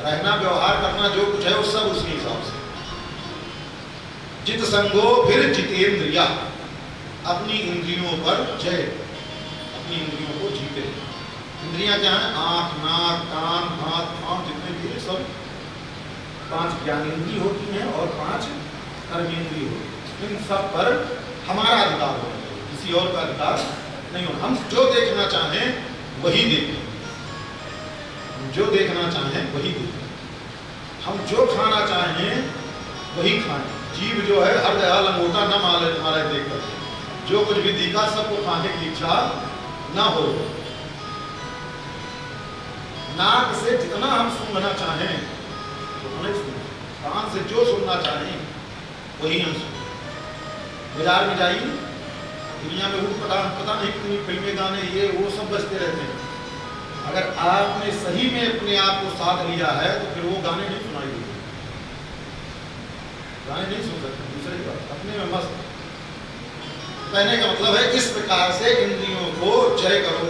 रहना, व्यवहार करना, जो कुछ है वो सब उसके हिसाब से। जित संगो फिर जितेंद्रिया, अपनी इंद्रियों पर जय, अपनी इंद्रियों को जीते। इंद्रियां क्या है? आंख, नाक, कान, हाथ, पांव, जितने भी सब 5 ज्ञानेंद्रिय होती हैं और 5 कर्मेंद्रिय होती हैं। इन सब पर हमारा अधिकार होना चाहिए, किसी और का अधिकार नहीं होना। हम जो देखना चाहें वही देखें, जो देखना चाहें वही देखें, हम जो खाना चाहें वही खाएं। जीव जो है हर जगह लंगोटा न मारे देख करके, जो कुछ भी दिखा सबको खाने की इच्छा न हो। नाक से जितना हम सुनना चाहें उतना ही सुनें, कान से जो सुनना चाहें वही हम सुनें। बाजार में जाइए, दुनिया में पता नहीं कितनी फिल्में, गाने, ये वो सब बजते रहते हैं। अगर आपने सही में अपने आप को साथ लिया है तो फिर वो गाने नहीं सुनाई देंगे, गाने नहीं सुन सकते। दूसरी बात, अपने में मस्त। कहने का मतलब है इस प्रकार से इंद्रियों को जय करो।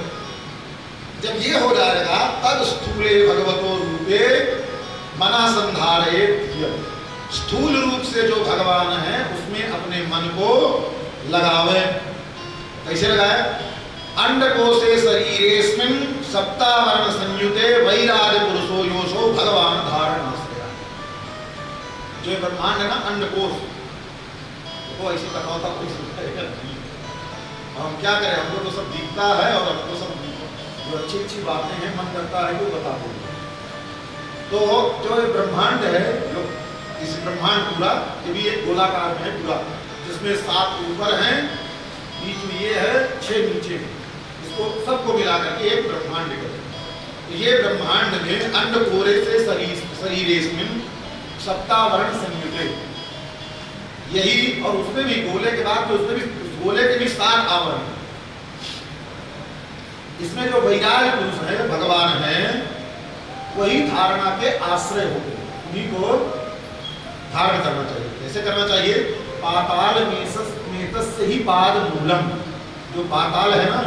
जब ये हो जाएगा तब स्थूले भगवतो रूपे मना संधारे। स्थूल रूप से जो भगवान है उसमें अपने मन को लगावे। कैसे लगाए? अंडकोशे शरीरेस्मिन् सप्तावरण संयुते वैराज पुरुषो योषो भगवान धारण। जो ब्रह्मांड है ना, अंडकोश, वो ऐसी कथा था, कोई सुनता नहीं। हम क्या करें, हमको तो सब दिखता है और हमको सब जो अच्छी अच्छी बातें हैं मन करता है वो बता दो। तो जो ब्रह्मांड है, जो इस ब्रह्मांड पूरा, ये भी एक गोलाकार में है पूरा, जिसमें 7 ऊपर हैं, बीच में ये है, 6 नीचे, इसको सबको मिला करके एक ब्रह्मांड है। तो ये ब्रह्मांड में अंडकोरे से शरीरेस्मिन् सप्तावरण संयुते, यही, और उसमें भी गोले के बाद तो उसमें भी गोले के भी 7 आवरण। इसमें जो वैराग्य पुरुष है, भगवान है, वही धारणा के आश्रय होते हैं, उन्हीं को धारण करना चाहिए। कैसे करना चाहिए? पाताल मेतस्य ही पाद मूलम, जो पाताल है ना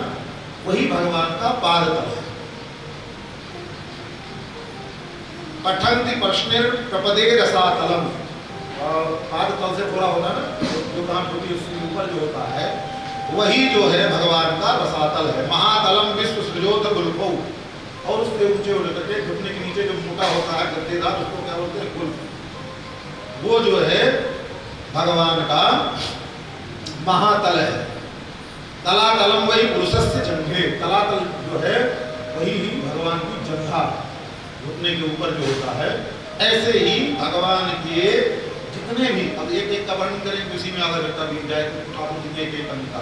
वही भगवान का पाद तल है। पठन्ति प्रश्निर प्रपदे रसातलम, पाद तल से थोड़ा होता है ना, जो काम होती है उसके ऊपर जो होता है वही जो है भगवान का रसातल है। महातलम विश्व सृजोत गुल्फौ, और उसके ऊंचे हो करके घुटने के नीचे जो मोटा होता है गद्देदार, उसको क्या बोलते हैं? गुल्फ। वो जो है भगवान का महातल है। तलातलम वही पुरुषस्य जंघे, तलातल जो है वही भगवान की जंघा, घुटने के ऊपर जो होता है। ऐसे ही भगवान के जितने भी, अब एक एक का वर्णन करें किसी में आधा घंटा बीत जाए, ठाकुर जी के एक अंग का।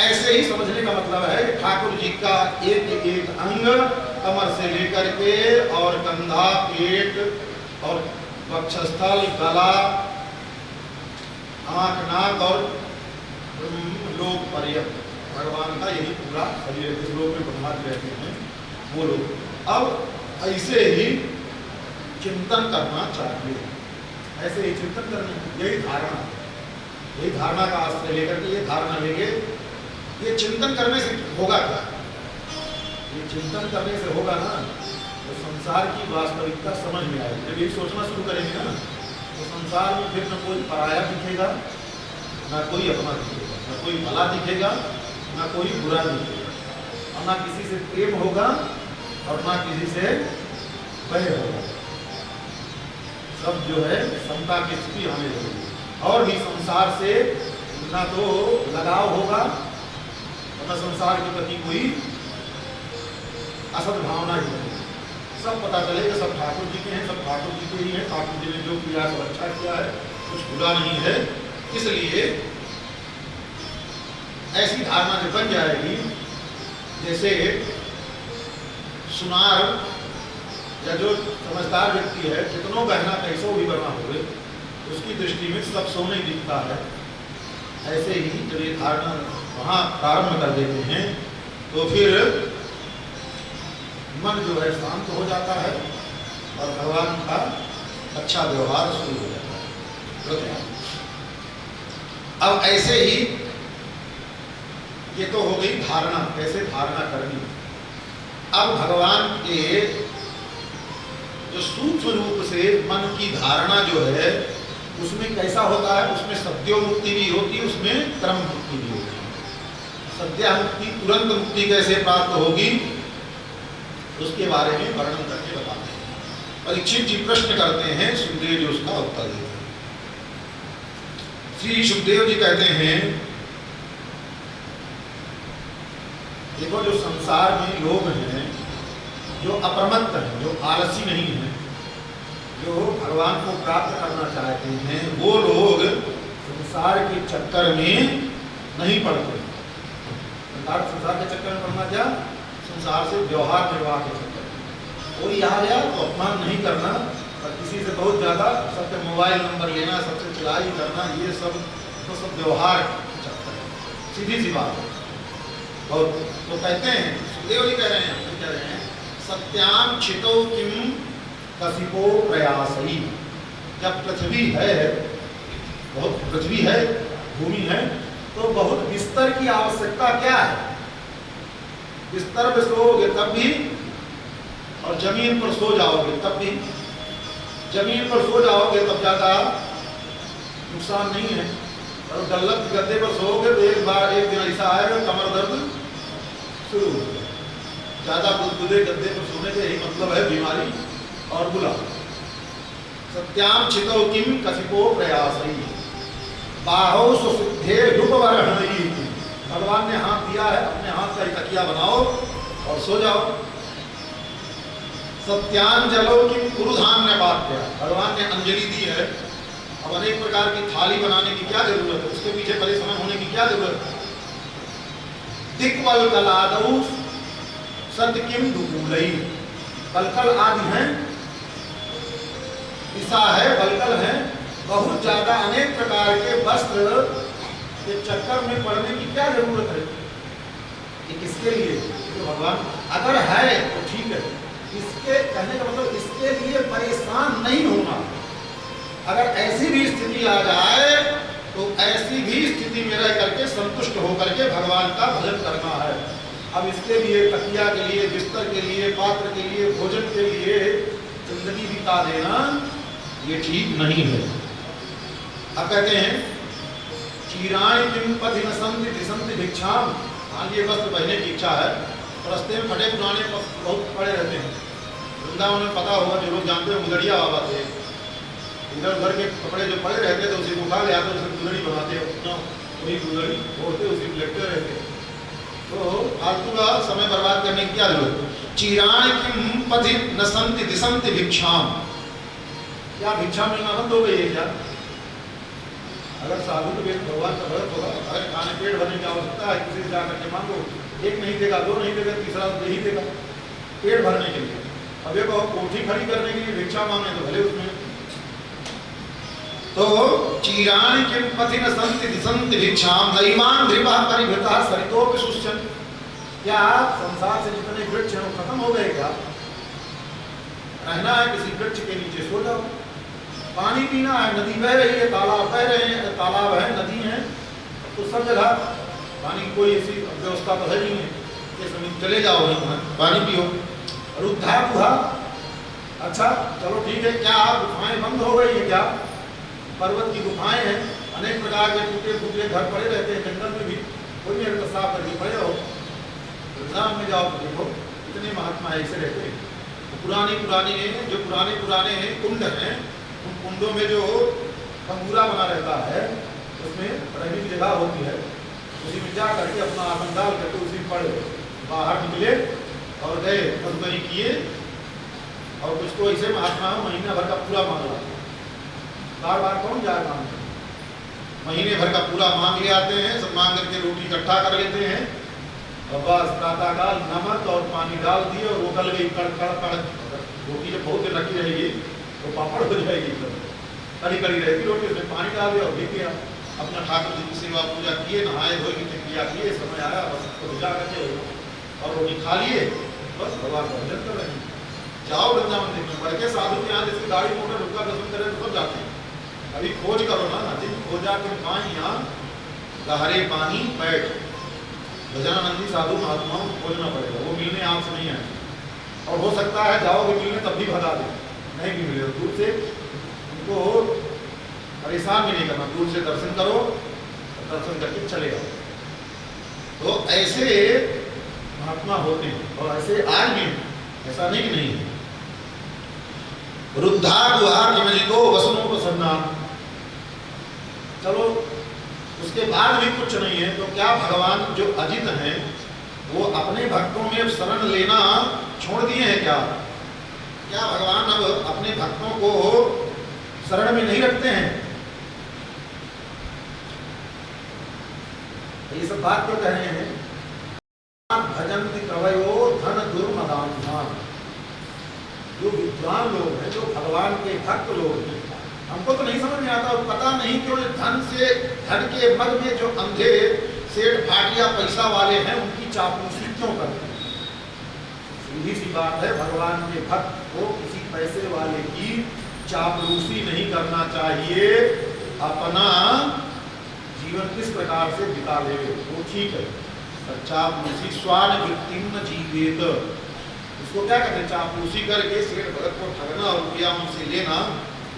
ऐसे ही समझने का मतलब है ठाकुर जी का एक एक अंग, कमर से लेकर के और कंधा, पेट और वक्षस्थल, गला, आंख, नाक और लोक पर्यंत भगवान का यही पूरा शरीर, जिस लोक में ब्रह्मा जी रहते हैं वो लोग। अब ऐसे ही चिंतन करना चाहिए, ऐसे ही चिंतन करना, यही धारणा, यही धारणा का आश्रय लेकर के ये धारणा लेंगे। ये चिंतन करने से होगा क्या? ये चिंतन करने से होगा ना तो संसार की वास्तविकता समझ में आएगी। जब ये सोचना शुरू करेंगे ना तो संसार में फिर न कोई पराया दिखेगा, ना कोई अपना दिखेगा, ना कोई भला दिखेगा, ना कोई बुरा दिखेगा, और ना किसी से प्रेम होगा और ना किसी से बैर होगा। सब जो है समता की स्थिति आने लगेगी, और भी संसार से ना तो लगाव होगा और ना संसार के प्रति कोई असद भावना ही नहीं। सब पता चलेगा सब ठाकुर जी के हैं, सब ठाकुर जी के ही हैं, ठाकुर जी ने जो किया है सब अच्छा किया है, कुछ बुरा नहीं है। इसलिए ऐसी धारणा जो बन जाएगी, जैसे सुनार या जो समझदार व्यक्ति है, कितनों गहना कैसो भी बना हुए, उसकी दृष्टि में सब सोने दिखता है। ऐसे ही जब ये धारणा वहाँ प्रारंभ कर देते हैं तो फिर मन जो है शांत हो जाता है और भगवान का अच्छा व्यवहार शुरू हो जाता है। अब ऐसे ही ये तो हो गई धारणा, कैसे धारणा करनी। अब भगवान के जो सूक्ष्म रूप से मन की धारणा जो है उसमें कैसा होता है, उसमें सद्यो मुक्ति भी होती है, उसमें क्रम मुक्ति भी होती है। सद्या मुक्ति, तुरंत मुक्ति कैसे प्राप्त होगी उसके बारे में वर्णन करके बताते हैं। परीक्षित जी प्रश्न करते हैं, सुखदेव जी उसका उत्तर देते हैं। श्री सुखदेव जी कहते हैं, देखो जो संसार में लोग हैं जो अप्रमत्त हैं, जो आलसी नहीं है, जो भगवान को प्राप्त करना चाहते हैं, वो लोग संसार के चक्कर में नहीं पड़ते। संसार के चक्कर में पड़ना क्या, संसार से व्यवहार निर्वाह के चक्कर में। कोई आ गया तो अपमान नहीं करना, और किसी से बहुत ज़्यादा सबके मोबाइल नंबर लेना, सबसे चुराई करना, ये सब तो सब व्यवहार के चक्कर है, सीधी सी बात है। और तो कहते हैं, सुखदेव जी कह रहे हैं, कह रहे हैं सत्याम छितो किम कसिपो प्रयासई। जब पृथ्वी है, बहुत पृथ्वी है, भूमि है, तो बहुत बिस्तर की आवश्यकता क्या है। बिस्तर पे सोओगे तब भी, और जमीन पर सो जाओगे तब भी। जमीन पर सो जाओगे तब ज़्यादा नुकसान नहीं है, और गल्लत गद्दे पर सोओगे तो एक दिन ऐसा आएगा कमर दर्द शुरू हो जाएगा। ज़्यादा गुदगुदे गद्दे पर सोने से यही मतलब है बीमारी और बुला। सत्याम छितो किम कसिपो प्रयासई बाहो सुसिद्धे रूपवरहणई। भगवान ने हाथ दिया है, अपने हाथ का तकिया बनाओ और सो जाओ। सत्यांजलो किम कुरुधान्य पात्या। भगवान ने अंजलि दी है, अब अनेक प्रकार की थाली बनाने की क्या जरूरत है, उसके पीछे परेशान होने की क्या जरूरत है। दिक्वल कलादौ सत्य किम दुकूलई। कलकल आदि हैं, ईसा है, बलकल है, बहुत ज्यादा अनेक प्रकार के वस्त्र के चक्कर में पड़ने की क्या जरूरत है। ये किसके लिए, तो भगवान अगर है तो ठीक है, इसके कहने का मतलब इसके लिए परेशान नहीं होना। अगर ऐसी भी स्थिति आ जाए तो ऐसी भी स्थिति में रह करके संतुष्ट होकर के भगवान का भजन करना है। अब इसके लिए तकिया के लिए, बिस्तर के लिए, पात्र के लिए, भोजन के लिए जिंदगी बिता देना ये ठीक नहीं है। अब कहते हैं चीराणी किम पथि न संति दिसंति भिक्षाम। मान लीजिए वस्त्र पहनने की इच्छा है, रास्ते में फटे पुराने बहुत पड़े रहते हैं। वृंदावन में पता होगा, जो लोग जानते हैं, मुदड़िया बाबा थे। इधर उधर के कपड़े जो पड़े रहते थे उसी को उठा ले आते, उसे गुदड़ी बनाते, वही गुदड़ी ओढ़ते, उसी को लेटते रहते। तो फालतू का समय बर्बाद करने की क्या जरूरत। चीराण किम पथि न संति दिसंति भिक्षाम। क्या भिक्षा मिलना बंद हो गई है क्या। अगर साधु तो भगवान का भक्त होगा, अगर खाने पेट भरने की आवश्यकता है, किसी से जाकर के मांगो, एक नहीं देगा, दो नहीं देगा, तीसरा नहीं देगा, पेट भरने के लिए। अब एक कोठी खड़ी करने के लिए भिक्षा मांगे तो भले उसमें। तो चीराणि किम पथि न संति दिसंति भिक्षाम नैवान धृपः परिभृतः सरितोपि शुष्यन्। क्या संसार से जितने वृक्ष हैं वो खत्म हो गए क्या। रहना है किसी वृक्ष के नीचे, सो जाओ। पानी पीना है, नदी बह रही है, तालाब बह रहे हैं, तालाब है, नदी है, तो सब जगह पानी की कोई ऐसी व्यवस्था तो है नहीं है कि समय चले जाओ वहीं पानी पियो। रुद्धा गुहा, अच्छा चलो ठीक है, क्या गुफाएं बंद हो गई है क्या। पर्वत की गुफाएं हैं, अनेक प्रकार के टूटे फूटे घर पड़े रहते हैं, जंगल में भी कोई नहीं रहता, साफ करके पड़े रहो। वृंदावन में जाओ तो देखो इतने महात्मा ऐसे रहते हैं। पुराने पुराने हैं कुंड हैं, उन कुंडों में जो कंगूरा बना रहता है उसमें रहने की जगह होती है, उसी में जा करके अपना आसन डाल करके उसी में पड़े, बाहर निकले और गए मधुबनी किए। और कुछ तो ऐसे महात्मा महीना भर का पूरा मांगला, बार बार कौन जाए मांगते, महीने भर का पूरा मांग ले आते हैं, सब मांग करके रोटी इकट्ठा कर लेते हैं और बस प्रातःकाल नमक और पानी डाल दिए और वो गल गई कड़। रोटी जब बहुत देर रखी रहेगी तो पापड़ हो जाएगी, कड़ी कड़ी रहेगी रोटी, उसमें पानी डाल दिया और भी किया। अपना ठाकुर जी की सेवा पूजा किए, नहाए धोए की क्रिया किए, समय आया बस तो जा करके और रोटी खा लिए, बस भगवान का भजन कर रहे हैं। जाओ वृंदावन देखने, बढ़ के साधु के यहाँ जिसकी गाड़ी मोटर रुका दर्शन करें तो सब जाते हैं। अभी खोज करो ना, जिन खोजा के पानी यहाँ गहरे पानी बैठ, गजानंदी साधु महात्माओं को खोजना पड़ेगा, वो मिलने आपसे नहीं आए। और हो सकता है जाओगे मिलने तब भी भगा दे, नहीं भी मिले दूर से उनको परेशान भी नहीं करना, दूर से दर्शन करो, दर्शन करके चले जाओ। तो ऐसे महात्मा होते हैं और ऐसे आज भी, ऐसा नहीं कि नहीं है। रुद्धा गुहा किमजितो वसनो प्रसन्ना। चलो उसके बाद भी कुछ नहीं है तो क्या भगवान जो अजित हैं वो अपने भक्तों में शरण लेना छोड़ दिए हैं क्या? क्या भगवान अब अपने भक्तों को शरण में नहीं रखते हैं? ये सब बात क्यों कह रहे हैं? भजन्ति कवयो धन दुर्मदान। जो विद्वान लोग हैं, जो भगवान के भक्त लोग हैं, हमको तो नहीं समझ में आता और पता नहीं क्यों धन के मद में जो अंधे सेठ भाटिया पैसा वाले हैं उनकी चापलूसी क्यों करते हैं? सीधी सी बात है, भगवान के भक्त को किसी पैसे वाले की चापलूसी नहीं करना चाहिए। अपना जीवन किस प्रकार से बिता ले वो ठीक है। चापलूसी स्वान वृत्ति न जीवेत, इसको क्या कहते हैं? चापलूसी करके सेठ भगत को ठगना और रुपया उनसे लेना,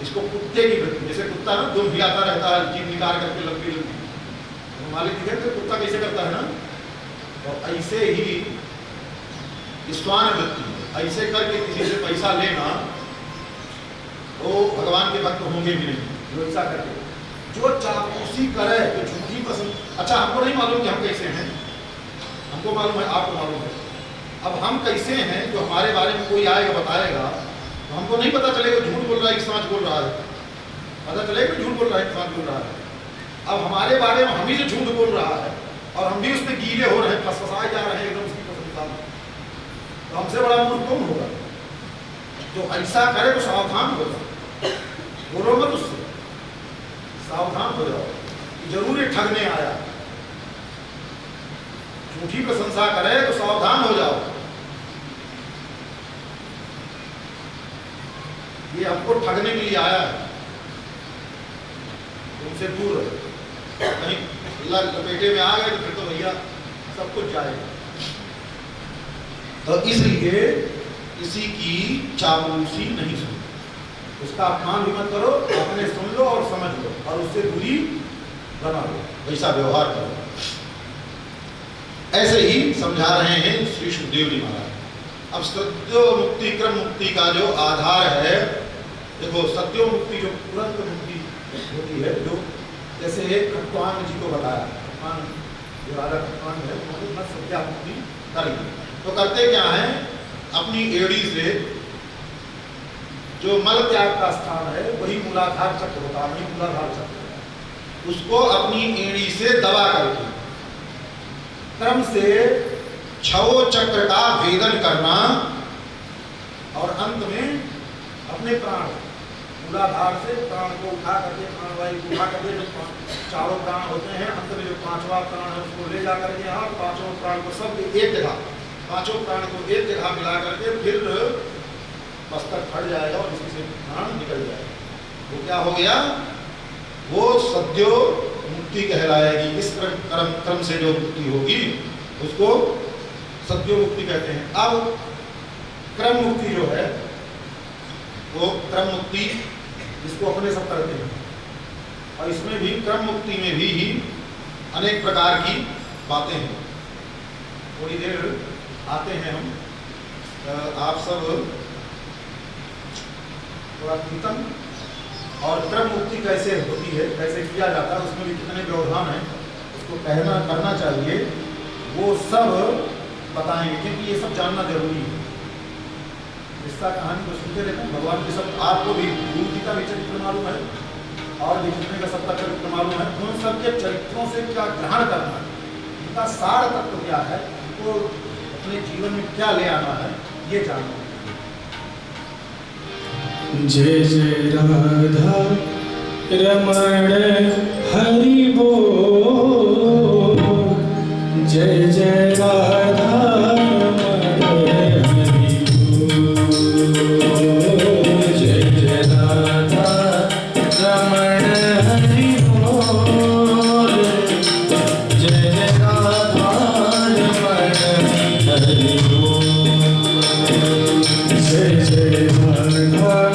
इसको कुत्ते की वृत्ति। जैसे कुत्ता ना दुम हिलाता रहता है, जीभ निकाल करके लंबी लंबी, मालिक दिखे तो कुत्ता कैसे करता है ना, और ऐसे ही स्वान वृत्ति, ऐसे करके किसी से पैसा लेना वो भगवान के भक्त होंगे भी नहीं। जो ऐसा करके जो चापलूसी करे तो झूठी पसंद। अच्छा, हमको नहीं मालूम कि हम कैसे हैं, हमको मालूम है, आपको मालूम है। अब हम कैसे हैं जो हमारे बारे में कोई आएगा बताएगा तो हमको नहीं पता चलेगा झूठ बोल रहा है कि सच बोल रहा है, पता चलेगा झूठ बोल रहा है कि सच बोल रहा है। अब हमारे बारे में हम ही जो झूठ बोल रहा है और हम भी उसमें गीले हो रहे हैं, फंसफसाए जा रहे हैं एकदम उसकी पसंदता में, तो हमसे बड़ा मूर्ख कौन होगा? जो ऐसा करे तो सावधान हो जाओ, बोलो मत उससे, सावधान हो जाओ, जरूर ये ठगने आया। झूठी प्रशंसा करे तो सावधान हो जाओ, ये हमको ठगने के लिए आया है, तुमसे दूर रहो। कहीं लपेटे में आ गए तो फिर तो भैया सब कुछ जाएगा। तो इसलिए किसी की चापलूसी नहीं सुनो, उसका अपमान भी मत करो, अपने सुन लो और समझ लो और उससे दूरी बना लो, वैसा व्यवहार करो। ऐसे ही समझा रहे हैं श्री सुखदेव जी महाराज। अब सत्यो मुक्ति क्रम मुक्ति का जो आधार है, देखो सत्यो मुक्ति जो तुरंत मुक्ति होती है, जो जैसे खट्वांग जी को बताया, खट्वांग जो राजा खट्वांग है उन्होंने सत्या मुक्ति करेंगे तो करते क्या है, अपनी एड़ी से जो मल त्याग का स्थान है वही मूलाधार चक्र होता है, मूलाधार चक्र, उसको अपनी एड़ी से दबा करके क्रम से 6 चक्र का भेदन करना और अंत में अपने प्राण मूलाधार से प्राण को उठा करके, प्राणवायु को उठा करके जो 4 प्राण होते हैं, अंत में जो 5वां प्राण है उसको ले जा करके यहाँ 5 प्राण को सब एक जगह, 5 प्राण को एक जगह मिला करके फिर मस्तक फट जाएगा और इसी से प्राण निकल जाएगा। वो क्या हो गया? वो सद्यो मुक्ति कहलाएगी। इस क्रम से जो मुक्ति होगी उसको सद्यो मुक्ति कहते हैं। अब क्रम मुक्ति जो है वो क्रम मुक्ति जिसको अपने सब करते हैं, और इसमें भी क्रम मुक्ति में भी अनेक प्रकार की बातें हैं। थोड़ी देर आते हैं हम, आप सब थोड़ा कीर्तन और क्रम मुक्ति कैसे होती है, कैसे किया जाता है, उसमें भी कितने व्यवधान हैं, उसको करना चाहिए, वो सब बताएंगे क्योंकि ये सब जानना जरूरी है। किस्सा कहानी को सुनते रहते हैं, भगवान के सब आपको भी गुरु जी का भी चरित्र मालूम है और भी जितने का सबका चरित्र मालूम है, उन सबके चरित्रों से क्या ग्रहण करना है, उनका सार तत्व क्या है, उनको अपने जीवन में क्या ले आना है, ये जानना है। जय जय राधा रमण हरि बोल, जय जय राधा रमण हरि बोल, जय जय राधा रमण हरि बोल, जय जय राधा रमण हरि बोल, जय जय राधा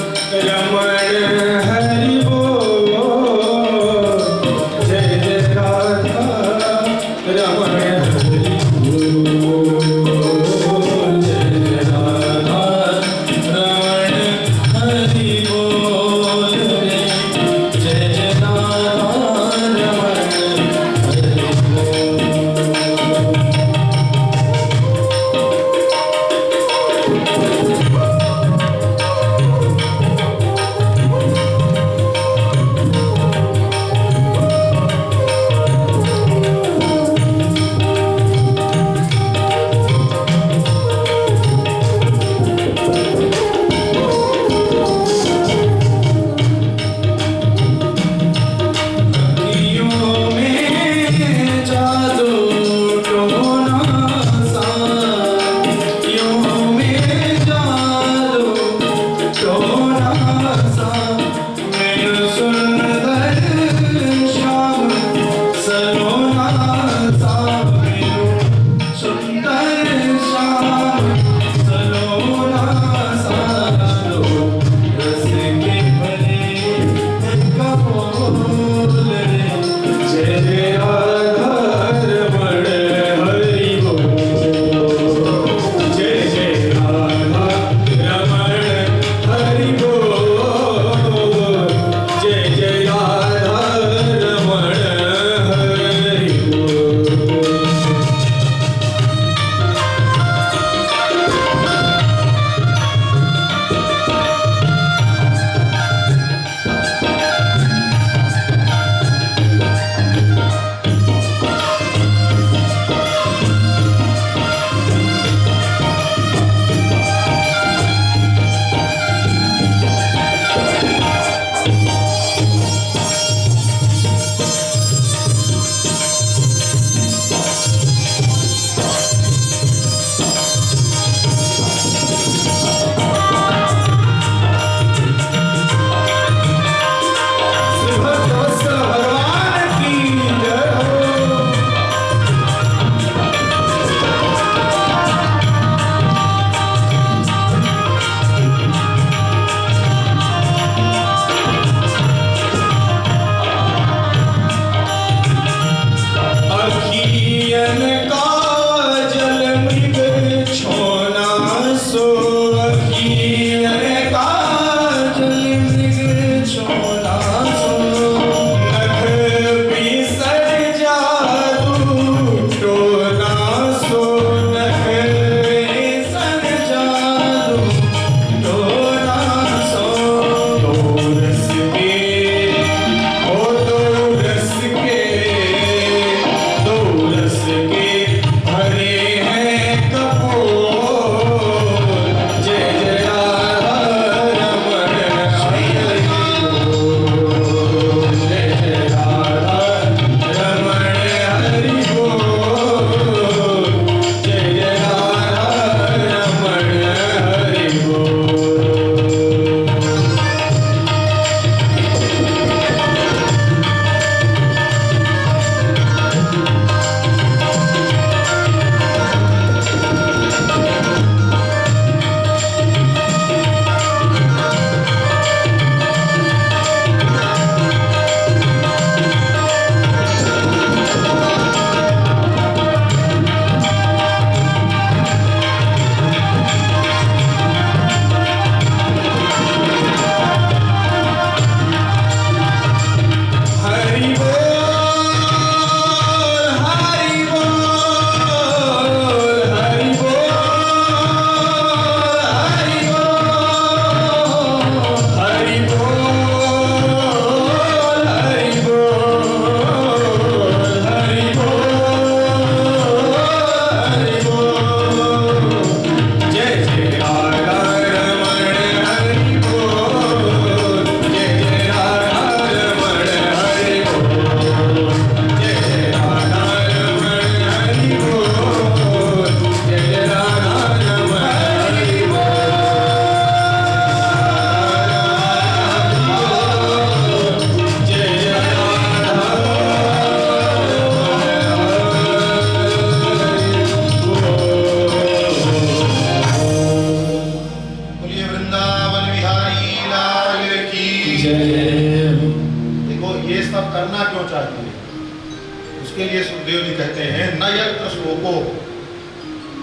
उसके लिए सुखदेव जी कहते हैं न यत्र शोको,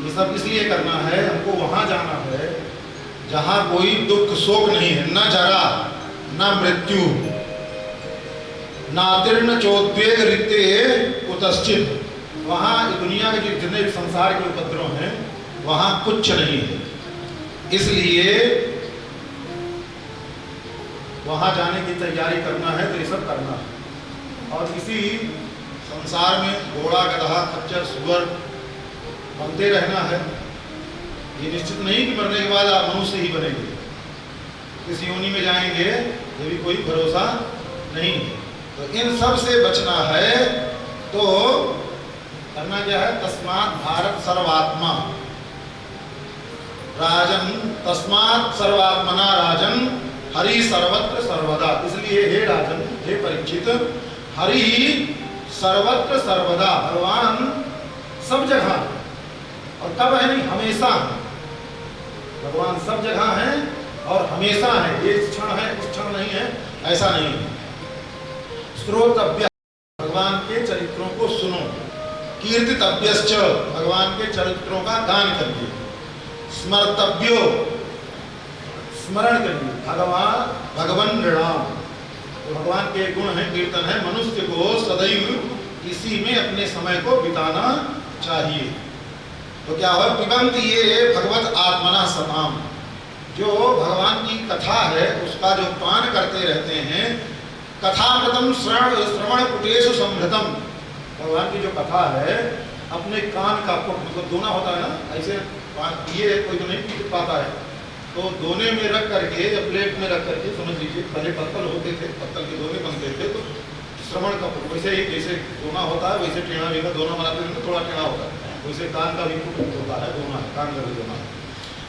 ये सब इसलिए करना है, हमको वहां जाना है जहां कोई दुख शोक नहीं है, न जरा न मृत्यु नातीर्ण चोद्वेग रिते कुतश्चित। वहां दुनिया के जितने संसार के उपद्रव हैं वहां कुछ नहीं है, इसलिए वहां जाने की तैयारी करना है तो ये सब करना है। और इसी संसार में घोड़ा गधा खच्चर सुअर बनते रहना है, ये निश्चित नहीं कि मरने के बाद आप मनुष्य ही बनेंगे, किस योनि में जाएंगे ये भी कोई भरोसा नहीं है। तो इन सब से बचना है तो करना क्या है, तस्मात् भारत सर्वात्मा राजन, तस्मात् सर्वात्मना राजन हरि सर्वत्र सर्वदा। इसलिए हे राजन, हे परीक्षित, हरि सर्वत्र सर्वदा, भगवान सब जगह, और कब है? नहीं, हमेशा है। भगवान सब जगह है और हमेशा है। ये क्षण है, इस क्षण नहीं है, ऐसा नहीं है। श्रोतव्य, भगवान के चरित्रों को सुनो। कीर्तितव्यश्च, भगवान के चरित्रों का गान करिए। स्मर्तव्यो, स्मरण करिए। भगवान नृणाम, तो भगवान के गुण है, कीर्तन है। मनुष्य को सदैव इसी में अपने समय को बिताना चाहिए। तो क्या हो? पिबंत ये भगवत आत्मना सताम, जो भगवान की कथा है उसका जो पान करते रहते हैं। कथामृतम श्रवण कुटेषु समृतम, भगवान की जो कथा है अपने कान का पुट, मतलब दोना होता है ना, ऐसे ये कोई तो नहीं पी पाता है, तो दोने में रख करके या प्लेट में रख करके, समझ लीजिए पहले पत्तल होते थे, पत्तल के दोने बनते थे, तो श्रवण का पुट वैसे ही, जैसे दोना होता है वैसे टेढ़ा भी का दोना बनाते थे, तो थोड़ा टेढ़ा होता है, वैसे कान का भी पुट होता है, दोना, कान का भी दोना।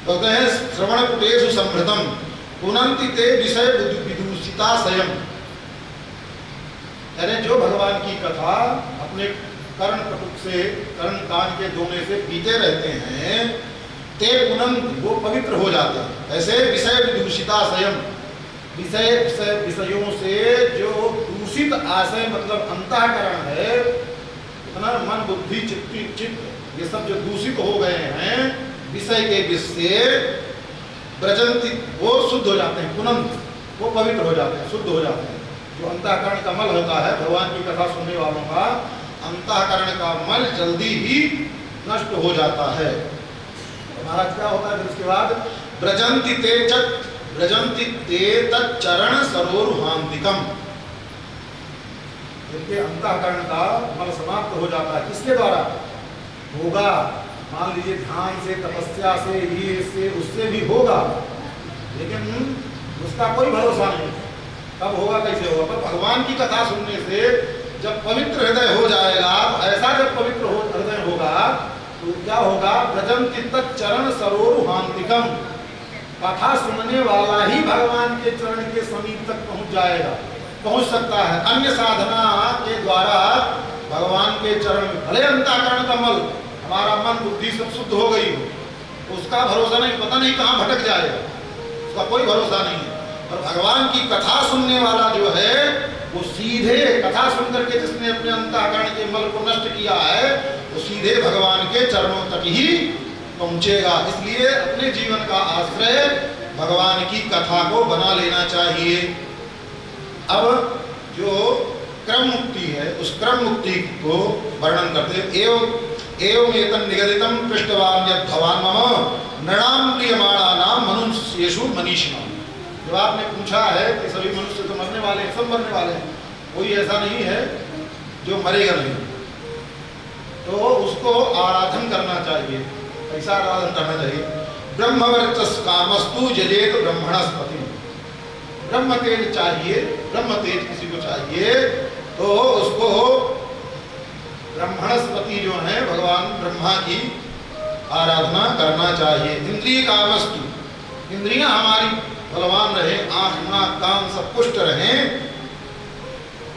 कहते हैं श्रवण कुटेषु समृतम पुनन्ति ते विषय विदूषिता स्वयं, यानी जो भगवान की कथा अपने कर्ण कटुक से, कर्ण कान के दोने से पीते रहते हैं, ते पुनन्ति, वो पवित्र हो जाते हैं। ऐसे विषय विदूषिता स्वयं, विषयों से जो दूषित आशय मतलब अंतःकरण है, इतना मन बुद्धि चित्त ये सब जो दूषित हो गए हैं विषय के विष से, ब्रजंती, वो शुद्ध हो जाते हैं। पुनन्त, वो पवित्र हो जाते हैं, शुद्ध हो जाते हैं। जो अंतःकरण का मल होता है, भगवान की कथा सुनने वालों का अंतःकरण का मल जल्दी ही नष्ट हो जाता है। महाराज क्या होता है फिर उसके बाद? ब्रजंति ते तच्चरण सरोरुहांतिकम, इनके अंतःकरण का मल समाप्त हो जाता है। किसके द्वारा होगा? मान लीजिए ध्यान से, तपस्या से, ये से, उससे भी होगा, लेकिन उसका कोई भरोसा नहीं। कब होगा, कैसे होगा? पर भगवान की कथा सुनने से जब पवित्र हृदय हो जाएगा, ऐसा जब पवित्र हृदय होगा तो क्या होगा? ब्रजंति तच्चरण सरोरुहांतिकम, कथा सुनने वाला ही भगवान के चरण के समीप तक पहुंच जाएगा, पहुंच सकता है। अन्य साधना के द्वारा भगवान के चरण में भले अंतःकरण का मल, हमारा मन बुद्धि सब शुद्ध हो गई हो, उसका भरोसा नहीं, पता नहीं कहाँ भटक जाएगा, उसका कोई भरोसा नहीं है। और भगवान की कथा सुनने वाला जो है वो सीधे कथा सुनकर के जिसने अपने अंतःकरण के मल को नष्ट किया है, वो सीधे भगवान के चरणों तक ही पहुंचेगा। इसलिए अपने जीवन का आश्रय भगवान की कथा को बना लेना चाहिए। अब जो क्रम मुक्ति है, उस क्रम मुक्ति को वर्णन करते हैं। एवं एतन निगदितम पृष्ठवान यद भवान मम नृणाम प्रियमाणानाम मनुष्येषु मनीषिणाम। जब आपने पूछा है कि सभी मनुष्य तो मरने वाले हैं, सब मरने वाले हैं, कोई ऐसा नहीं है जो मरेगा नहीं, तो उसको आराधन करना चाहिए। कैसा आराधन करना चाहिए? ब्रह्मवर्चस कामस्तु जजेत ब्रह्मणस्पति, ब्रह्म तेज चाहिए, ब्रह्म तेज किसी को चाहिए तो उसको ब्रह्मणस्पति जो है भगवान ब्रह्मा की आराधना करना चाहिए। इंद्रिय कामस्तु, इंद्रियां हमारी बलवान रहे, आंख नाक कान सब पुष्ट रहे,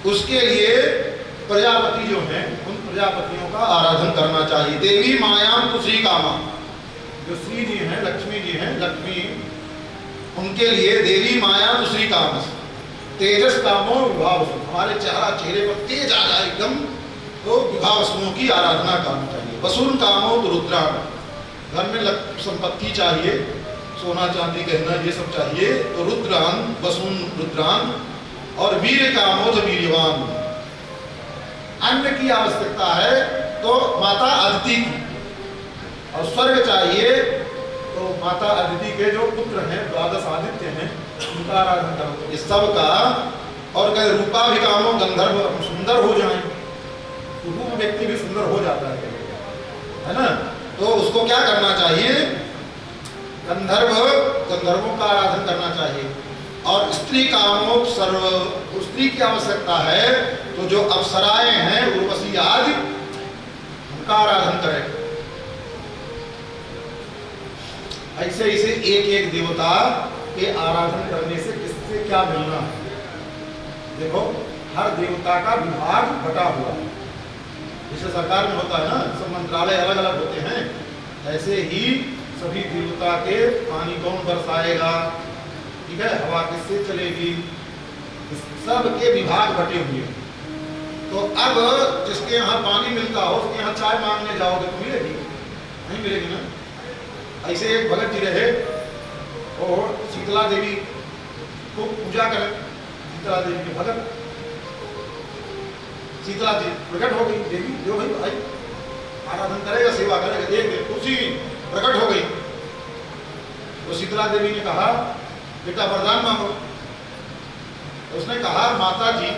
उसके लिए प्रजापति जो है उन प्रजापतियों का आराधन करना चाहिए। देवी मायाम तु श्री कामा, जो श्री जी हैं, लक्ष्मी जी हैं, लक्ष्मी, उनके लिए देवी माया तु श्री काम, तेजस कामो विभाव, हमारे चेहरे पर तेज आ जाए एकदम, तो विभाव वस्तुओं की आराधना करना चाहिए। वसून कामो तो रुद्राण, घर में संपत्ति चाहिए, सोना चांदी गहना ये सब चाहिए, तो रुद्रान, वसून रुद्रान, और वीर कामो तो वीरवान, अन्न की आवश्यकता है तो माता अदिति की, और स्वर्ग चाहिए तो माता अदिति के जो पुत्र हैं, द्वादश आदित्य हैं, उनका आराधन करो। इस सब का, और कहे रूपा भी कामो गंधर्व, सुंदर हो जाए, रूप व्यक्ति भी सुंदर हो जाता है ना, तो उसको क्या करना चाहिए? गंधर्वों का आराधन करना चाहिए। और स्त्री कामो सर्व, स्त्री की आवश्यकता है तो जो अप्सराएं हैं, उर्वशी आदि, उनका आराधन करें। ऐसे ऐसे एक एक देवता के आराधन करने से किस क्या मिलना है। देखो हर देवता का विभाग बटा हुआ है, जैसे सरकार में होता है ना, सब मंत्रालय अलग अलग होते हैं, ऐसे ही सभी देवता के पानी कौन बरसाएगा, ठीक है, हवा किससे चलेगी, सब के विभाग बटे हुए हैं। तो अब जिसके यहाँ पानी मिलता हो उसके यहाँ चाय मांगने जाओगे तो मिलेगी? नहीं मिलेगी ना। ऐसे एक भगत जी रहे और शीतला देवी को पूजा करें, शीतला देवी के भगत, शीतला जी प्रकट हो गई, देवी जो भाई भाई आराधन करेगा, सेवा करेगा, देख दे उसी प्रकट हो गई। तो शीतला देवी ने कहा बेटा वरदान मांगो। तो उसने कहा माता जी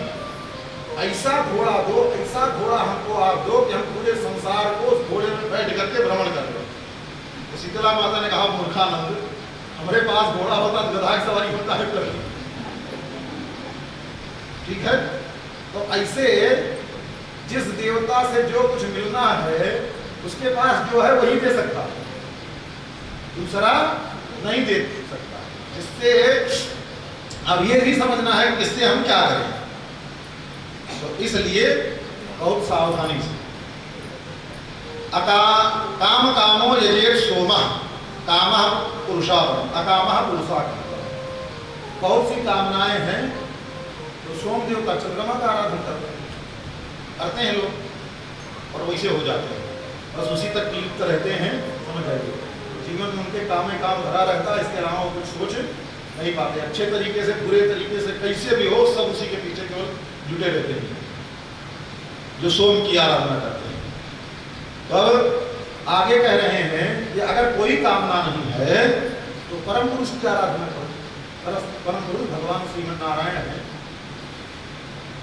ऐसा घोड़ा दो, ऐसा घोड़ा हमको आप दो कि हम पूरे संसार को उस घोड़े में बैठ करके भ्रमण कर लें। तो शीतला माता ने कहा मूर्खानंद, हमारे पास घोड़ा होता तो गधा की सवारी होता है कर, ठीक है। तो ऐसे जिस देवता से जो कुछ मिलना है उसके पास जो है वही दे सकता है, दूसरा नहीं दे सकता। इससे अब ये भी समझना है कि इससे हम क्या करें, तो इसलिए बहुत सावधानी से काम कामो यजेत सोमा कामः पुरुषावरम अकामः पुरुषावरम। बहुत सी कामनाएं हैं तो सोम देवता चंद्रमा का आराधन करते हैं लोग और वैसे हो जाते हैं, बस उसी तक लिप्त रहते हैं, समझ आइए। जीवन में उनके काम में काम भरा रहता है, इसके अलावा कुछ सोच नहीं पाते। अच्छे तरीके से बुरे तरीके से कैसे भी हो सब उसी के पीछे केवल जुटे रहते हैं जो सोम की आराधना करते हैं। तो अब आगे कह रहे हैं कि अगर कोई कामना नहीं है तो परम पुरुष की आराधना करो। परम पुरुष भगवान श्रीमन नारायण है,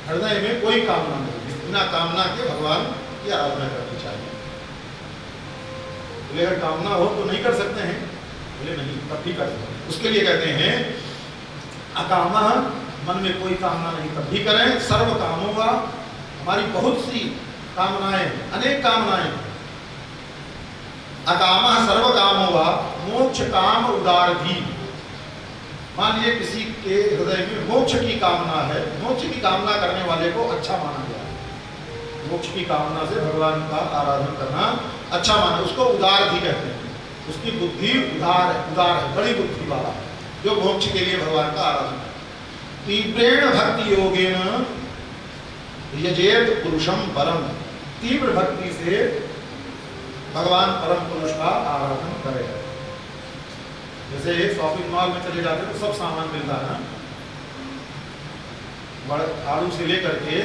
हृदय में कोई कामना नहीं, बिना कामना के भगवान की आराधना करनी चाहिए। बोले अगर कामना हो तो नहीं कर सकते हैं, बोले नहीं तब भी कर सकते हैं। उसके लिए कहते हैं अकामः, मन में कोई कामना नहीं तब भी करें। सर्व कामों का, हमारी बहुत सी कामनाएं, अनेक कामनाएं। अकामः सर्व कामों का मोक्ष काम उदारधी। मान लीजिए किसी के हृदय में मोक्ष की कामना है, मोक्ष की कामना करने वाले को अच्छा माना गया है। मोक्ष की कामना से भगवान का आराधन करना अच्छा माना, उसको उदारधी कहते हैं। उसकी बुद्धि उदार है, बड़ी बुद्धि वाला है जो मोक्ष के लिए भगवान का आराधन करता है। तीव्रेण भक्ति योगेन यजेत पुरुषम परम। तीव्र भक्ति से भगवान परम पुरुष का आराधन करेगा। जैसे शॉपिंग मॉल में चले जाते हैं तो सब सामान मिलता है ना, बड़े आलू से लेकर के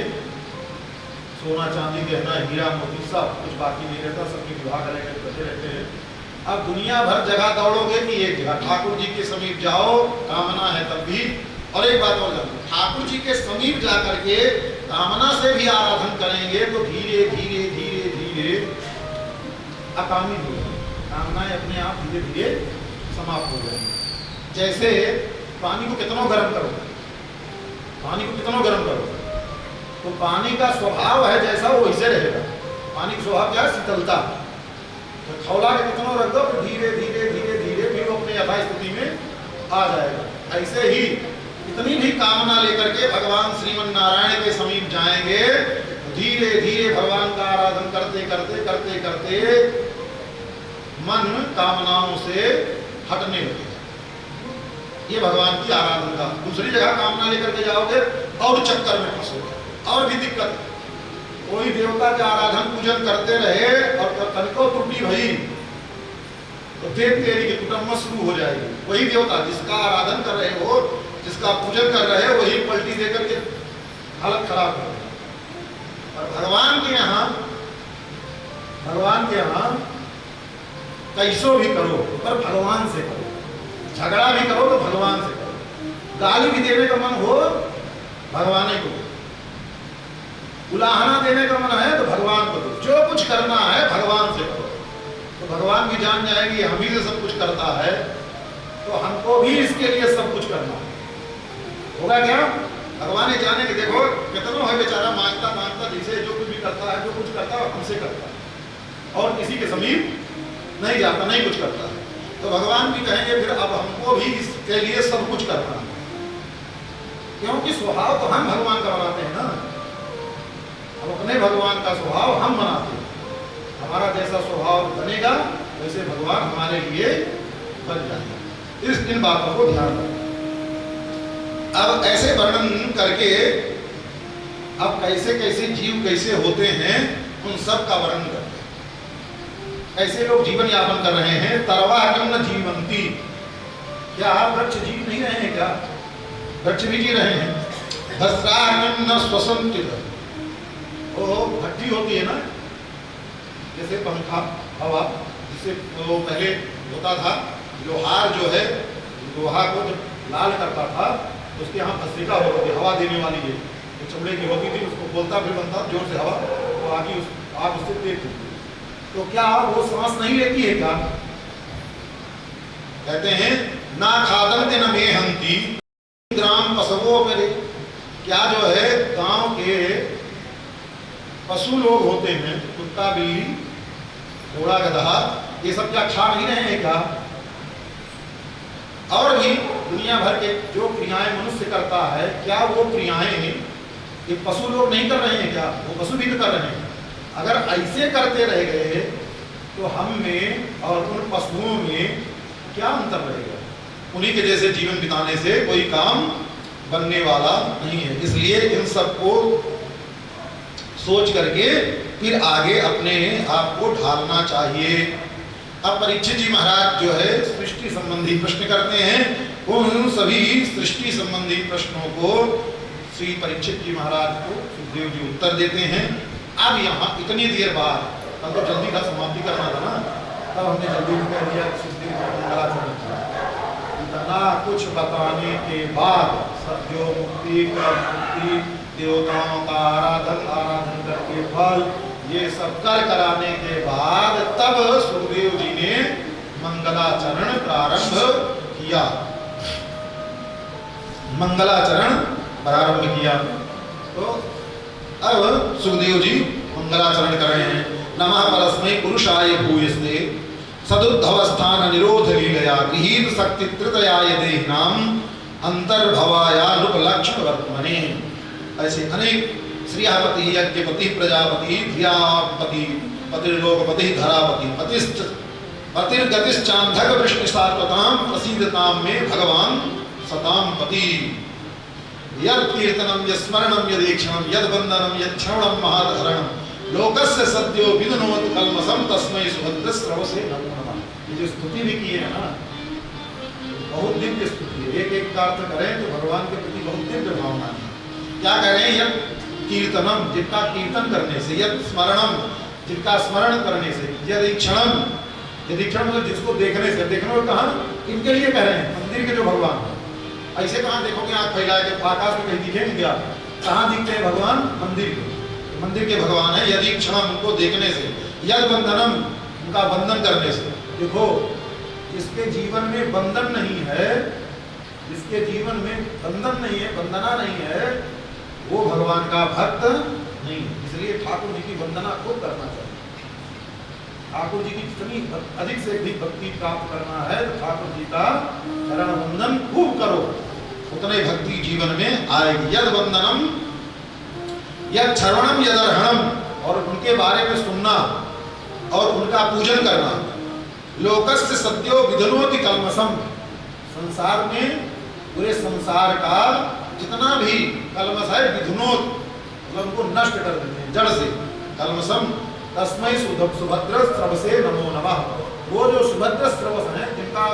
सोना चांदी गहना हीरा मोती सब कुछ बाकी नहीं रहता, सबके विभाग अलग करते रहते हैं। अब दुनिया भर जगह दौड़ोगे कि एक जगह ठाकुर जी के समीप जाओ, कामना है तब भी। और एक बात और जानते, ठाकुर जी के समीप जाकर के कामना से भी आराधन करेंगे तो धीरे धीरे धीरे धीरे अकामी हो जाएगी, कामनाएं अपने आप धीरे धीरे समाप्त हो जाएंगी। जैसे पानी को कितना गर्म करो, पानी को कितना गर्म करो तो पानी का स्वभाव है जैसा वो वैसे रहेगा। पानी का स्वभाव क्या है? शीतलता। तो खौला के कितना रख दो तो धीरे धीरे धीरे धीरे फिर वो अपने यथास्थिति में आ जाएगा। ऐसे ही इतनी भी कामना लेकर के भगवान श्रीमन नारायण के समीप जाएंगे धीरे धीरे भगवान का आराधन करते करते करते करते मन कामनाओं से हटने लगेगा। ये भगवान की आराधना का। दूसरी जगह कामना लेकर के जाओगे और चक्कर में फंसोगे और भी दिक्कत। कोई देवता का आराधन पूजन करते रहे और तनिको त्रुटि भई तो देव तेरी की कुटुंब शुरू हो जाएगी। वही देवता जिसका आराधन कर रहे हो, जिसका पूजन कर रहे हो, वही पलटी देकर के हालत खराब कर रहे। और भगवान के यहाँ कैसो भी करो पर भगवान से करो, झगड़ा भी करो तो भगवान से करो, गाली भी देने का मन हो भगवान को, उलाहना देने का मन है तो भगवान को दो, जो कुछ करना है भगवान से करो। तो भगवान भी जान जाएंगे हम ही से सब कुछ करता है तो हमको भी इसके लिए सब कुछ करना है। होगा क्या? भगवान ये जाने कि देखो कितना है बेचारा मांगता मांगता, जैसे जो कुछ भी करता है, जो कुछ करता है हमसे करता है और किसी के समीप नहीं जाता, नहीं कुछ करता है। तो भगवान भी कहेंगे फिर अब हमको भी इसके लिए सब कुछ करना है। क्योंकि स्वभाव तो हम भगवान का बनाते हैं ना, हम अपने भगवान का स्वभाव हम बनाते हैं। हमारा जैसा स्वभाव बनेगा वैसे भगवान हमारे लिए बन जाएगा। इन बातों को ध्यान रखें। अब ऐसे वर्णन करके अब कैसे कैसे जीव कैसे होते हैं उन सब का वर्णन करते हैं। ऐसे लोग जीवन यापन कर रहे हैं। तरवा न जीवंती, क्या वृक्ष जीव नहीं रहे हैं? क्या वृक्ष भी जी रहे हैं। भस्राग्निं न श्वसन्ति, वो भट्टी होती है ना, जैसे पंखा हवा, जिससे वो पहले होता था लोहार जो है लोहा को जब लाल करता था तो उसके यहाँ भस्त्रिका होती थी, हवा देने वाली है, तो चमड़े की होती थी, उसको खोलता फिर बनता जोर से हवा, तो आग उससे तेज थी। तो क्या वो सांस नहीं लेती है? क्या कहते हैं ना खादंते न मेहंती ग्राम पशुओं पर, क्या जो है गांव के पशु लोग होते हैं, कुत्ता बिल्ली घोड़ा गधा, ये सब क्या खा नहीं रहे हैं? क्या और भी दुनिया भर के जो क्रियाएं मनुष्य करता है, क्या वो क्रियाएं ये पशु लोग नहीं कर रहे हैं? क्या वो पशु भी तो कर रहे हैं। अगर ऐसे करते रह गए तो हम में और उन पशुओं में क्या अंतर रहेगा? उन्हीं के जैसे जीवन बिताने से कोई काम बनने वाला नहीं है। इसलिए इन सबको सोच करके फिर आगे अपने आप को ढालना चाहिए। अब परीक्षित जी महाराज जो है सृष्टि संबंधी प्रश्न करते हैं। उन सभी सृष्टि संबंधी प्रश्नों को श्री परीक्षित जी महाराज को सुखदेव जी उत्तर देते हैं। अब यहाँ इतनी देर बाद, तब तो जल्दी का समाप्ति करना था ना, तब हमने जल्दी में कह दिया सुखदेव जी मंगलाचरण किया। इतना कुछ बताने के बाद सत्यो मुक्ति देवताओं का आराधन करके फल ये सब कराने के बाद तब सुखदेव जी ने मंगलाचरण प्रारंभ किया। मंगलाचरण प्रारंभ किया। तो अब सुखदेव जी मंगलाचरण कर रहे हैं। नमः परस्मै पुरुषाय भूयस्ते सदुद्धवस्थान निरोध लीलया गृहीत शक्ति तृतयाय देहिनाम अंतर्भवायानुपलक्ष्य वर्तमने। ऐसे अनेक श्रियापति यज्ञपति प्रजापति धियापति पतिर्लोकपति धरापति पतिर्गतिश्चान्धक वृष्णिसात्वतां प्रसीदतां में भगवान सतां पति। यत् कीर्तनं यस्मरणं यदीक्षणं यद्वन्दनं यच्छ्रवणं महाधरणं लोकस्य सद्यो विदनोत कल्मषं तस्मै सुभद्रस्रवसे नमो नमः। ये जो स्तुति भी की है ना, बहुत दिव्य स्तुति है। एक एक का अर्थ करें तो भगवान के प्रति बहुत दिव्य भावना है। क्या करें? यत् कीर्तनम, जिनका कीर्तन करने से, यत् स्मरणम, जिनका स्मरण करने से, यदीक्षणम, यदीक्षण मतलब जिसको देखने से, देखने को कहाँ इनके लिए कह रहे हैं, मंदिर के जो भगवान। ऐसे कहाँ देखोगे आँख फैला के आकाश में कहीं दिखेंगे क्या? कहाँ दिखते हैं भगवान? मंदिर के, मंदिर के भगवान है। यदीक्षणम, उनको देखने से, यद बंधनम, उनका बंधन करने से। देखो जिसके जीवन में बंधन नहीं है, जिसके जीवन में बंधन नहीं है, बंधना नहीं है, वो भगवान का भक्त नहीं। इसलिए ठाकुर जी की वंदना खूब करना चाहिए। ठाकुर जी की जितनी अधिक से अधिक भक्ति प्राप्त करना है तो ठाकुर जी का चरण वंदन खूब करो, उतने भक्ति जीवन में आएगी। यद वंदनम यद श्रवणम यद अर्हणम, और उनके बारे में सुनना और उनका पूजन करना। लोकस्य सद्यो विधनोति कल्मषम, संसार में पूरे संसार का जितना भी कल्मष है विधुनोत, मतलब उनको नष्ट कर देते हैं जड़ से। कल्मषम तस्मै सुभद्र स्रवसे नमो नमः। वो जो सुभद्र स्रवस हैं, जिनका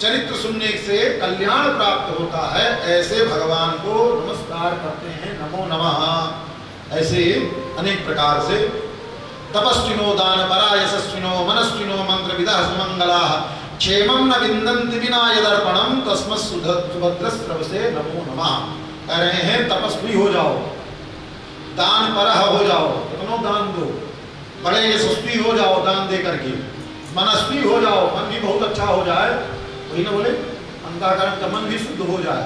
चरित्र सुनने से कल्याण प्राप्त होता है, ऐसे भगवान को नमस्कार करते हैं, नमो नमः। ऐसे अनेक प्रकार से तपस्विनो दानपरा यशस्विनो मनस्विनो मंत्रविदः सुमंगलाः क्षेमं न विन्दन्ति विना यदर्पणं तस्मत् सुभद्रस्रवसे नमो नमः। कह रहे हैं तपस्वी हो जाओ, दान परह हो जाओ, कितनों दान दो, बड़े यशस्वी हो जाओ दान दे करके, मनस्वी हो जाओ, मन भी बहुत अच्छा हो जाए, वही ना बोले, अंतःकरण का मन भी शुद्ध हो जाए।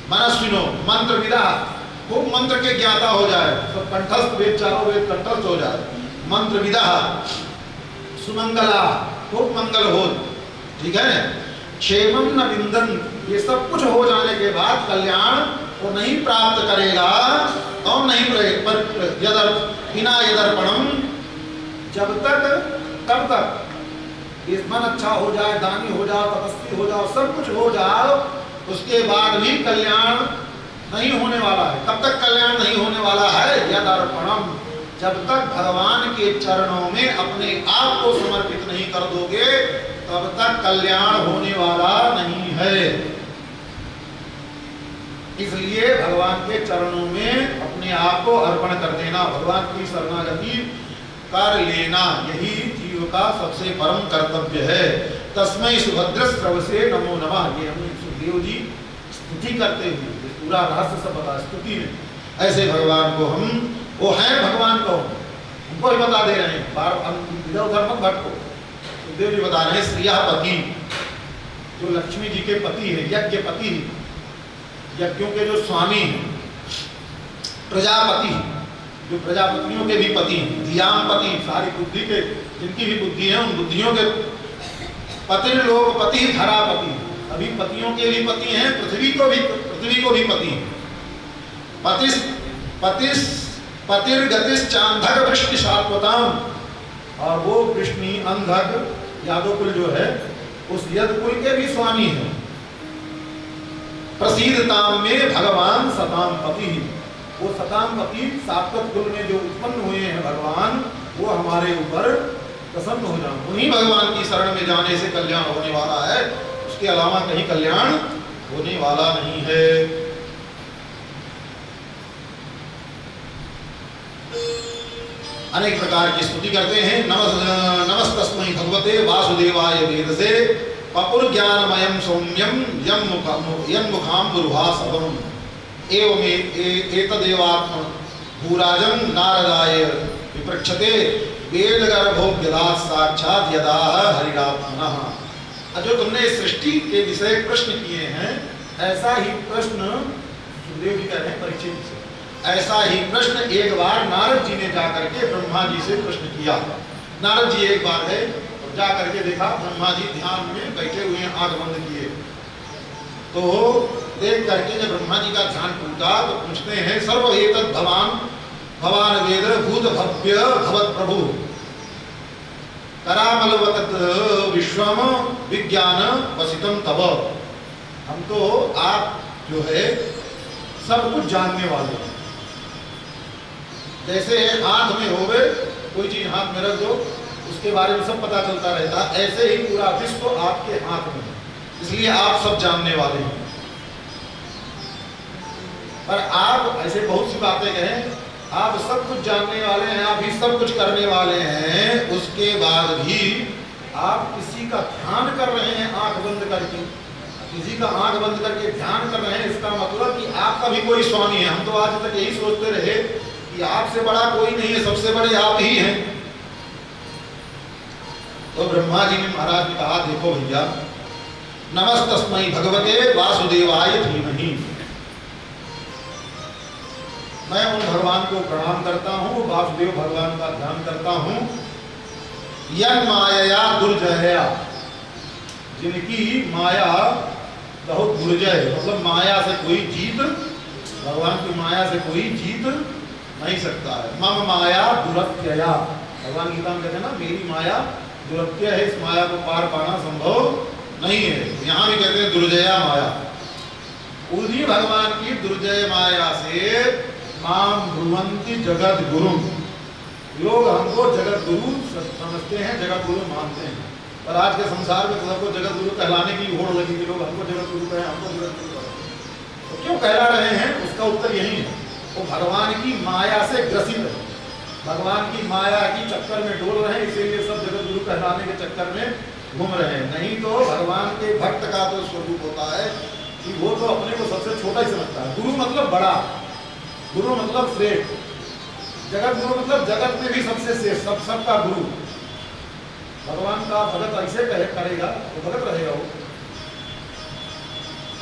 मनस्विनो मंत्रविदा, खूब मंत्र के ज्ञाता हो जाए, सब कंठस्थ वेद, चारों वेद कंठस्थ हो जाए। मंत्रविदा सुमंगला, खूब मंगल हो, ठीक है। क्षेमम न ये सब कुछ हो जाने के बाद कल्याण वो नहीं प्राप्त करेगा और नहीं पर बिना यदर्पणम, जब तक तब तक ये मन अच्छा हो जाए, दानी हो जाओ, तपस्वी हो जाओ, सब कुछ हो जाओ, उसके बाद भी कल्याण नहीं होने वाला है। कब तक कल्याण नहीं होने वाला है? यदर्पणम, जब तक भगवान के चरणों में अपने आप को समर्पित नहीं कर दोगे तब तक कल्याण होने वाला नहीं है। इसलिए भगवान के चरणों में अपने आप को अर्पण कर देना, भगवान की शरणागति कर लेना, यही जीव का सबसे परम कर्तव्य है। तस्मै सुभद्र श्रवसे नमो नमः। ये हमें सुखदेव जी स्तुति करते हुए पूरा रहस्य सब बता स्तुति में ऐसे भगवान को हम वो है भगवान को हमको ही बता दे रहे हैं, बार इधर उधर मत भटको। सुखदेव जी बता रहे हैं श्रियापति, जो लक्ष्मी जी के पति है, यज्ञ पति, यज्ञों के जो स्वामी हैं, प्रजापति, जो प्रजापतियों के भी पति हैं, धियामपति, सारी बुद्धि के जिनकी भी बुद्धि है उन बुद्धियों के पति, लोग पति, धरापति, अभी पतियों के भी पति हैं, पृथ्वी को भी पति हैं। पतिस पतिस पतिर्गतिस चांधक वृष्णि शाश्वताम, और वो वृष्णि अंधक यादव कुल जो है उस यद कुल के भी स्वामी हैं। प्रसीदताम में भगवान सताम पति, वो सताम पति सात्वत कुल में जो उत्पन्न हुए हैं भगवान, वो हमारे ऊपर प्रसन्न हो जाए। उन्हीं भगवान की शरण में जाने से कल्याण होने वाला है, उसके अलावा कहीं कल्याण होने वाला नहीं है। अनेक प्रकार की स्तुति करते हैं। नमस्तस्मै भगवते वासुदेवाय वेदसे पपुर ज्ञानमयम सौम्यम यम मुखाम्बुरुहासवम एवं एतदेवात्म भूराजं नारदाय विपृच्छते वेदगर्भोऽभ्यदात् साक्षात् यदाह हरिरात्मनः। जो तुमने सृष्टि के विषय प्रश्न किए हैं, ऐसा ही प्रश्न सुखदेव जी कह रहे हैं परीक्षित जी से, ऐसा ही प्रश्न एक बार नारद जी ने जाकर के ब्रह्मा जी से प्रश्न किया। नारद जी एक बार गए और जा करके देखा ब्रह्मा जी ध्यान में बैठे हुए हैं, आंख बंद किए। तो देख करके जब ब्रह्मा जी का ध्यान टूटा तो पूछते हैं सर्व एतद् भवान वेद भूत भव्य भवत प्रभु करामलवत विश्वम विज्ञान वसितम तव। हम तो आप जो है सब कुछ जानने वाले हैं। जैसे हाथ में होवे कोई चीज हाथ में रख दो उसके बारे में सब पता चलता रहता, ऐसे ही पूरा विश्व आपके हाथ में है, इसलिए आप सब जानने वाले हैं। पर आप ऐसे बहुत सी बातें कहें, आप सब कुछ जानने वाले हैं, आप ही सब कुछ करने वाले हैं, उसके बाद भी आप किसी का ध्यान कर रहे हैं आंख बंद करके, किसी का आंख बंद करके ध्यान कर रहे हैं, इसका मतलब कि आपका भी कोई स्वामी है। हम तो आज तक यही सोचते रहे कि आपसे बड़ा कोई नहीं है, सबसे बड़े आप ही हैं। तो ब्रह्मा जी ने महाराज ने कहा देखो भैया, नमस्तस्मै भगवते वासुदेवाय धीमहि, मैं उन भगवान को प्रणाम करता हूँ, वासुदेव भगवान का ध्यान करता हूँ। यन माया दुर्जया, जिनकी माया बहुत दुर्जय, मतलब माया से कोई जीत, भगवान की माया से कोई जीत नहीं सकता है। मम माया दुरत्यया, भगवान गीता में कहते हैं ना मेरी माया दुरत्य है, इस माया को पार पाना संभव नहीं है। यहाँ भी कहते हैं दुर्जया माया, उन्हीं भगवान की दुर्जय माया से माम ब्रुवंति जगत गुरु, लोग हमको जगत गुरु समझते हैं, जगत गुरु मानते हैं। पर आज के संसार में सबको जगत गुरु कहलाने की होड़ लगी कि लोग हमको जगत गुरु कहें, हमको जगत गुरु कहें। तो क्यों कहला रहे हैं? उसका उत्तर यही है, वो भगवान की माया से ग्रसित है, भगवान की माया की चक्कर में डोल रहे हैं, इसीलिए सब जगत गुरु कहलाने के चक्कर में घूम रहे हैं। नहीं तो भगवान के भक्त का तो स्वरूप होता है कि वो तो अपने को सबसे छोटा ही समझता है। गुरु मतलब बड़ा, गुरु मतलब श्रेष्ठ, जगत गुरु मतलब जगत में भी सबसे श्रेष्ठ, सबका गुरु। भगवान का भगत ऐसे करेगा तो भगत रहेगा वो।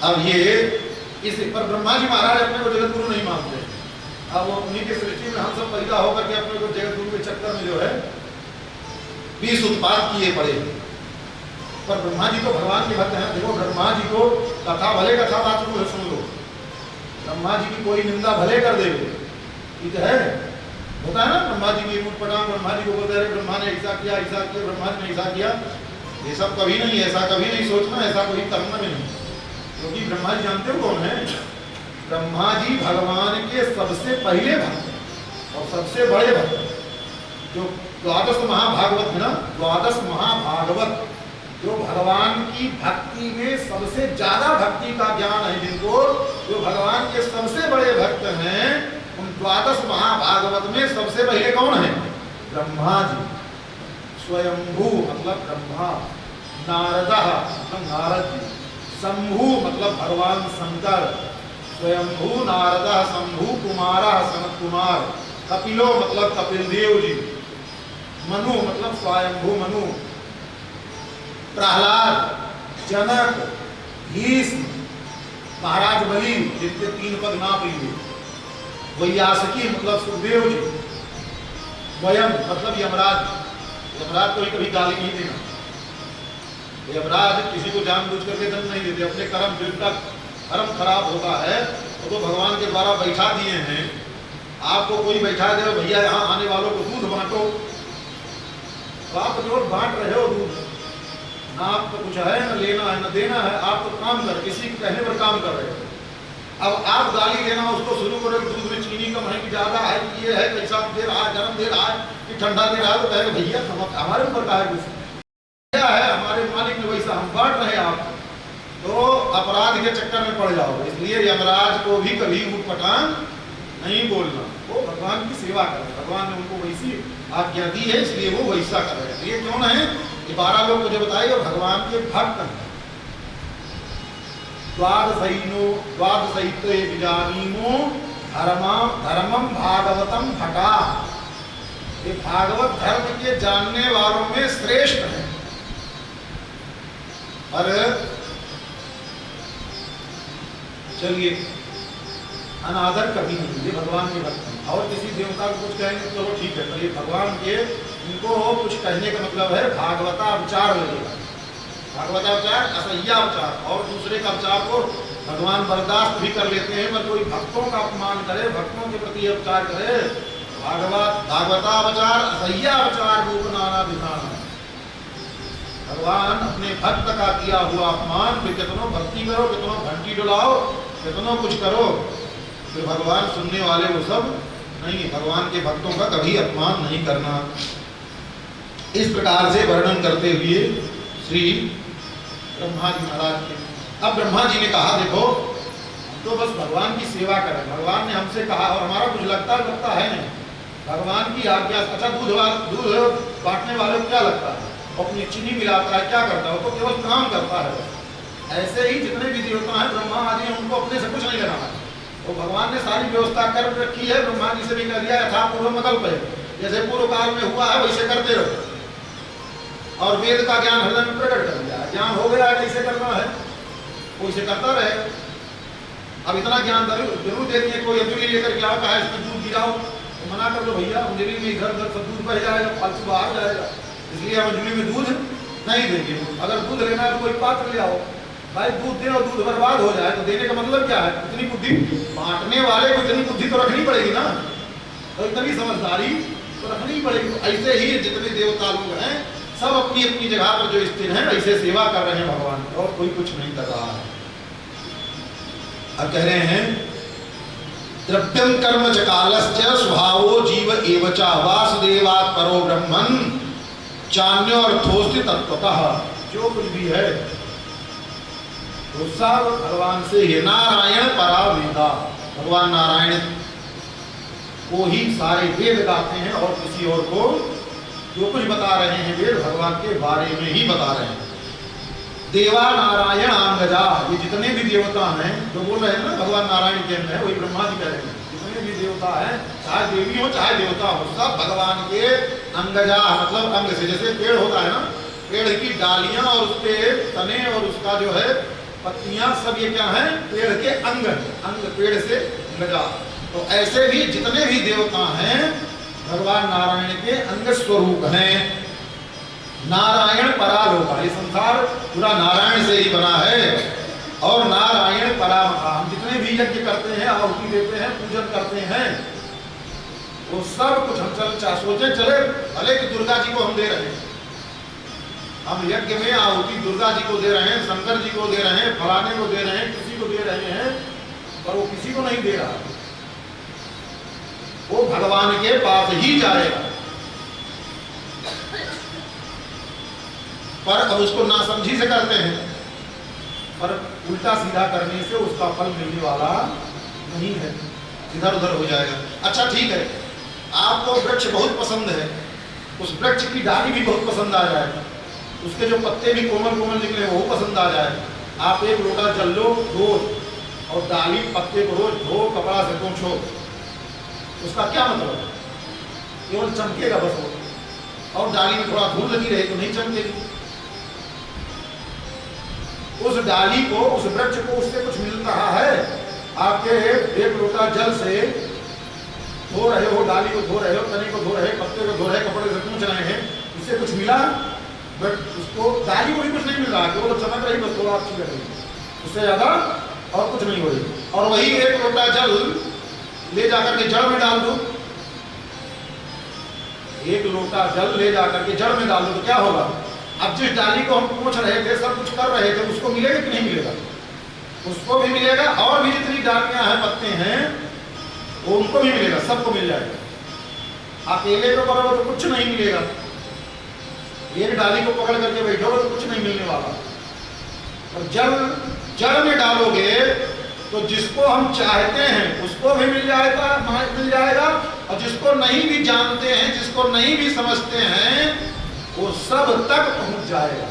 अब ये इस पर ब्रह्मा जी महाराज अपने को जगत गुरु नहीं मानते। अब उन्हीं की सृष्टि में हम सब पैदा होकर के अपने को जगत गुरु के चक्कर में जो है 20 उत्पाद किए पड़े। पर ब्रह्मा जी तो भगवान के भक्त हैं। देखो ब्रह्मा जी को कथा भले कथा वाचक को सुन लो, ब्रह्मा जी की कोई निंदा भले कर दे, ठीक है, होता है ना ब्रह्मा जी की उटपटांग, ब्रह्मा जी को बोलते हैं ब्रह्मा ने ऐसा किया ब्रह्मा जी ने ऐसा किया। ये सब कभी नहीं, ऐसा कभी नहीं सोचना, ऐसा कभी करना भी नहीं, क्योंकि ब्रह्मा जी जानते हो कौन है? ब्रह्मा जी भगवान के सबसे पहले भक्त और सबसे बड़े भक्त। जो द्वादश महाभागवत है ना, द्वादश महाभागवत, जो भगवान की भक्ति में सबसे ज्यादा भक्ति का ज्ञान है जिनको, जो भगवान के सबसे बड़े भक्त हैं, उन द्वादश महाभागवत में सबसे पहले कौन है? ब्रह्मा जी। स्वयंभू मतलब ब्रह्मा, नारदा मतलब नारद जी, शंभु मतलब भगवान शंकर, स्वयंभू नारदा शंभु कुमारा सनत कुमार, कपिलो मतलब कपिल देव जी, मनु मतलब स्वयंभू मनु, प्रहलाद, जनक, भीष्म, महाराज बलि जिनके 3 पद नाप लिए, वैयासकी मतलब सुखदेव जी, वयम मतलब यमराज। यमराज को कभी गाली नहीं देना, यमराज किसी को जानबूझ करके दंड नहीं देते, अपने कर्म जिन तक कर्म खराब होता है तो भगवान के द्वारा बैठा दिए हैं। आपको कोई बैठा दे भैया यहाँ आने वालों को दूध बांटो, तो आप जो बांट रहे हो दूध, ना आपको कुछ है ना लेना है ना देना है, आप तो काम कर, किसी के कहने पर काम कर रहे हो। अब आप गाली देना उसको शुरू करो, दूध में चीनी कम है कि ज्यादा है, ये है कैसा दे रहा है, गर्म दे रहा है कि ठंडा दे रहा है, तो कहेगा भैया हमारे ऊपर का है कुछ क्या है, हमारे मालिक ने वैसा हम बांट रहे हैं आप, तो अपराध के चक्कर में पड़ जाओगे। इसलिए यमराज को भी कभी उटपटांग नहीं बोलना, वो भगवान की सेवा कर रहे हैं, भगवान ने उनको वैसी आज्ञा दी है, इसलिए वो वैसा कर रहे हैं। ये कौन है? ये 12 लोग मुझे बताइए, और भगवान के भक्त हैं। द्वादशैते विजानीमो धर्मम भागवतम भटा, ये भागवत धर्म के जानने वालों में श्रेष्ठ है। और चलिए अनादर कभी नहीं, ये भगवान के भक्त हैं। और किसी देवता को कुछ कहेंगे तो ठीक है, पर ये भगवान के इनको कुछ कहने का मतलब है भागवतावचार लगेगा, भागवतावचार असह्यावचार, और दूसरे का विचार को भगवान बर्दाश्त भी कर लेते हैं, पर कोई भक्तों का अपमान करे, भक्तों के प्रति उपचार करे, भागवतावचार असह्यावचार रूप नाना विधान। भगवान अपने भक्त का किया हुआ अपमान, फिर कितनों भक्ति करो, कितनों घंटी डुलाओ, कितनों कुछ करो, फिर भगवान सुनने वाले वो सब नहीं। भगवान के भक्तों का कभी अपमान नहीं करना। इस प्रकार से वर्णन करते हुए श्री ब्रह्मा जी महाराज के, अब ब्रह्मा जी ने कहा देखो हम तो बस भगवान की सेवा करें, भगवान ने हमसे कहा और हमारा कुछ लगता है नहीं, भगवान की आज्ञा। अच्छा दूध बांटने वाले को क्या लगता है? अपनी चीनी मिलाता है, क्या करता है? वो तो केवल काम करता है। ऐसे ही जितने भी देवता हैं ब्रह्मा आदि हैं, उनको अपने से कुछ नहीं लेना है, तो भगवान ने सारी व्यवस्था कर रखी है। ब्रह्मा जी से भी कह दिया यथा पूर्व मकल्प है, जैसे पूर्व काल में हुआ है वैसे करते रहो, और वेद का ज्ञान हृदय में प्रकट कर दिया, ज्ञान हो गया कैसे करना है वैसे करता रहे। अब इतना ज्ञान जरूर दे दिए, कोई अंजलि लेकर के आओ, कहा इसमें दूध गिराओ, तो मना कर दो भैया अंजलि में इधर उधर सब दूध बह जाएगा, फालतू बाहर जाएगा, इसलिए हम अंजलि में दूध नहीं देंगे। अगर दूध लेना है तो कोई पात्र ले आओ, भाई दूध दे और दूध बर्बाद हो जाए तो देने का मतलब क्या है? इतनी बुद्धि, बांटने वाले को इतनी बुद्धि तो रखनी पड़ेगी ना, तो इतनी समझदारी तो रखनी पड़ेगी। तो ऐसे ही जितने देवता लोग हैं सब अपनी अपनी जगह पर जो स्थिर हैं ऐसे सेवा कर रहे हैं भगवान की, और कोई कुछ नहीं कर रहा है। अब कह रहे हैं द्रव्यम कर्म च कालश्च स्वभावो जीव एवचा वासुदेवात् परो ब्रह्मन् चान्यो अर्थोस्ति तत्वतः। जो कुछ भी है वो सब भगवान से ही, नारायण परा वेदा, भगवान नारायण को ही सारे वेद गाते हैं, और किसी और को जो कुछ बता रहे हैं वेद भगवान के बारे में ही बता रहे हैं। देवा नारायण अंगजा, ये जितने भी देवता हैं जो बोल रहे हैं ना भगवान नारायण के अंदर है, वही ब्रह्मा जी कह रहे हैं, जितने भी देवता हैं चाहे देवी हो चाहे देवता हो, सब भगवान के अंगजा मतलब अंग से, जैसे पेड़ होता है ना, पेड़ की डालियां और उसके तने और उसका जो है पत्तियां, सब ये क्या है? पेड़ के अंग, अंग पेड़ से लगा। तो ऐसे भी जितने भी देवता हैं भगवान नारायण के अंग स्वरूप हैं। नारायण परालोका, ये संसार पूरा नारायण से ही बना है। और नारायण परामका, हम जितने भी यज्ञ करते हैं, आहुति देते हैं, पूजन करते हैं, वो सब कुछ हम सोचे चले भले कि दुर्गा जी को हम दे रहे हैं, हम यज्ञ में आहुति दुर्गा जी को दे रहे हैं, शंकर जी को दे रहे हैं, फलाने को दे रहे हैं, किसी को दे रहे हैं, पर वो किसी को नहीं दे रहा, वो भगवान के पास ही जाएगा। पर अब उसको नासमझी से करते हैं, पर उल्टा सीधा करने से उसका फल मिलने वाला नहीं है, इधर उधर हो जाएगा। अच्छा ठीक है, आपको वृक्ष बहुत पसंद है, उस वृक्ष की डाली भी बहुत पसंद आ जाए, उसके जो पत्ते भी कोमल कोमल निकले वो पसंद आ जाए, आप एक लोटा जल लो रोज और डाली पत्ते को रोज धो कपड़ा से पोंछो, उसका क्या मतलब? केवल चमकेगा बस वो, और डाली में थोड़ा धूल लगी रहे तो नहीं चमकेगी। उस डाली को, उस वृक्ष को उससे कुछ मिल रहा है? आपके एक लोटा जल से धो रहे हो, डाली को धो रहे हो, तने को धो रहे, पत्ते को धो रहे, कपड़े से पूछ रहे हैं, उससे कुछ मिला? बट उसको डाली को भी कुछ नहीं मिल रहा, केवल चमक रही, बस थोड़ा अच्छी लग रही, उससे ज्यादा और कुछ नहीं हो रही। और वही एक लोटा जल ले जाकर के जड़ में डाल दो, एक लोटा जल ले जाकर के जड़ में डाल दो तो क्या होगा? अब जिस डाली को हम पूछ रहे थे, सब कुछ कर रहे थे, उसको मिलेगा कि नहीं मिलेगा? उसको भी मिलेगा, और भी जितनी डालियां हैं, पत्ते हैं, वो उनको भी मिलेगा, सबको मिल जाएगा। अकेले को करोगे तो कुछ नहीं मिलेगा, एक डाली को पकड़ करके बैठोगे तो कुछ नहीं मिलने वाला। और जड़ में डालोगे तो जिसको हम चाहते हैं उसको भी मिल जाएगा, और जिसको नहीं भी जानते हैं, जिसको नहीं भी समझते हैं, वो सब तक पहुंच जाएगा।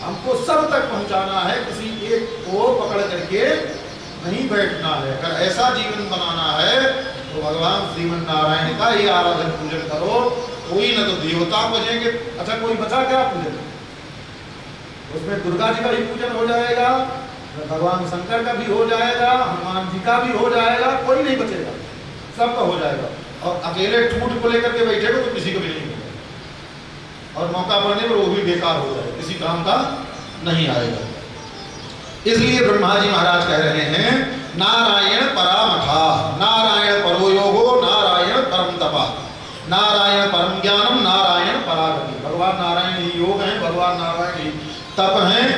हमको सब तक पहुंचाना है, किसी एक को पकड़ करके नहीं बैठना है। अगर ऐसा जीवन बनाना है तो भगवान श्रीमन नारायण का ही आराधन पूजन करो। कोई न तो देवता पूजेंगे, अच्छा कोई बचा क्या पूजन? उसमें दुर्गा जी का भी पूजन हो जाएगा, भगवान शंकर का भी हो जाएगा, हनुमान जी का भी हो जाएगा, कोई नहीं बचेगा, सबका हो जाएगा। और अकेले ठूठ को लेकर के बैठेगा तो किसी को भी नहीं होगा, और मौका पड़ने पर वो भी बेकार हो जाएगा, किसी काम का नहीं आएगा। इसलिए ब्रह्मा जी महाराज कह रहे हैं नारायण परामठा, नारायण परो योगो, नारायण परम तपा, नारायण परम ज्ञानम, नारायण परागति। भगवान नारायण ही योग हैं, भगवान नारायण ही तप हैं,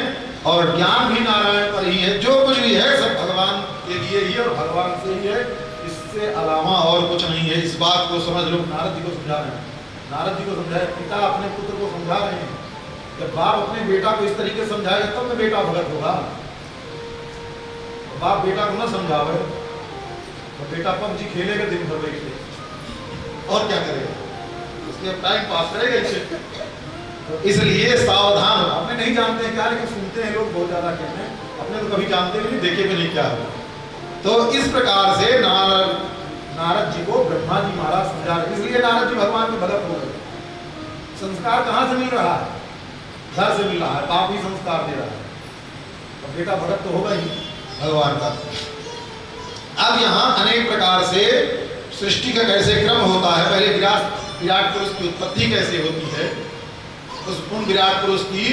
और ज्ञान भी नारायण पर ही है। जो कुछ भी है सब भगवान के लिए ही और भगवान से ही है, इससे अलावा और कुछ नहीं है। इस बात को समझ लो। नारद जी को समझा रहे हैं, नारद जी को समझाए, पिता अपने पुत्र को समझा रहे हैं। जब बाप अपने बेटा को इस तरीके से समझाएगा तब तो बेटा भगत होगा। बाप बेटा को ना समझावे तो बेटा पबजी खेलेगा दिन भर बैठ के, और क्या करेगा? उसके टाइम पास करेगा इससे। तो इसलिए सावधान। अपने नहीं जानते हैं क्या, लेकिन सुनते हैं लोग बहुत ज्यादा कहते हैं, अपने तो कभी जानते भी नहीं, देखे भी नहीं क्या है। तो इस प्रकार से नारद जी को ब्रह्मा जी महाराज समझा रहे। इसलिए नारद जी भगवान के भगत हो गए। संस्कार कहाँ से मिल रहा है? घर से मिल रहा है, बाप ही संस्कार दे रहा है, तो बेटा भगत तो होगा ही भगवान का। अब यहाँ अनेक प्रकार से सृष्टि का कैसे क्रम होता है। पहले विराट पुरुष की उत्पत्ति कैसे होती है, उस उन विराट पुरुष की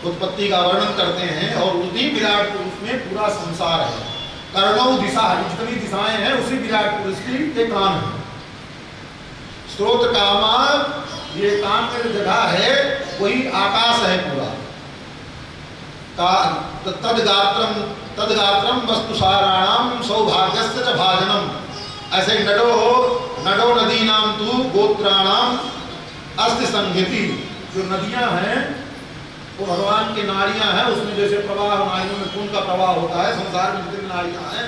उत्पत्ति का वर्णन करते हैं। और उसी विराट पुरुष में पूरा संसार है। कर्णों दिशा, जितनी दिशाएं हैं उसी विराट पुरुष की के कान है। स्रोत कामा, ये कान में जो जगह है वही आकाश है पूरा। तदगात्रम वस्तुसाराणाम सौभाग्यस्य च भाजनम। ऐसे नडो नदीनाम तु गोत्राणाम अस्ति संहिति। जो नदियां हैं वो भगवान की नाड़ियां हैं, उसमें जैसे प्रवाह नाड़ियों में खून का प्रवाह होता है, संसार में जितनी नाड़ियां हैं,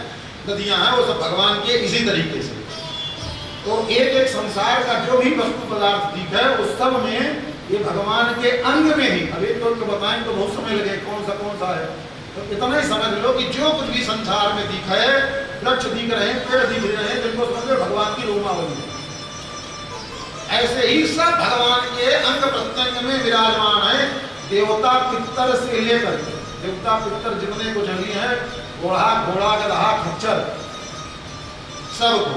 नदियां हैं, वो सब भगवान के इसी तरीके से। तो एक एक संसार का जो भी वस्तु पदार्थ दिख है उस सब में ये भगवान के अंग में ही। अब एक तो बताएं तो बहुत समय लगे कौन सा है, तो इतना ही समझ लो कि जो कुछ भी संसार में दिख है, वृक्ष दिख रहे हैं, पेड़ दिख रहे हैं, जिनको समझो भगवान की रोमावली। ऐसे ही सब भगवान के अंग प्रत्यंग में विराजमान है। देवता पितर से लेकर, देवता पितर जितने को जंगली हैं, घोड़ा गधा खच्चर, सबको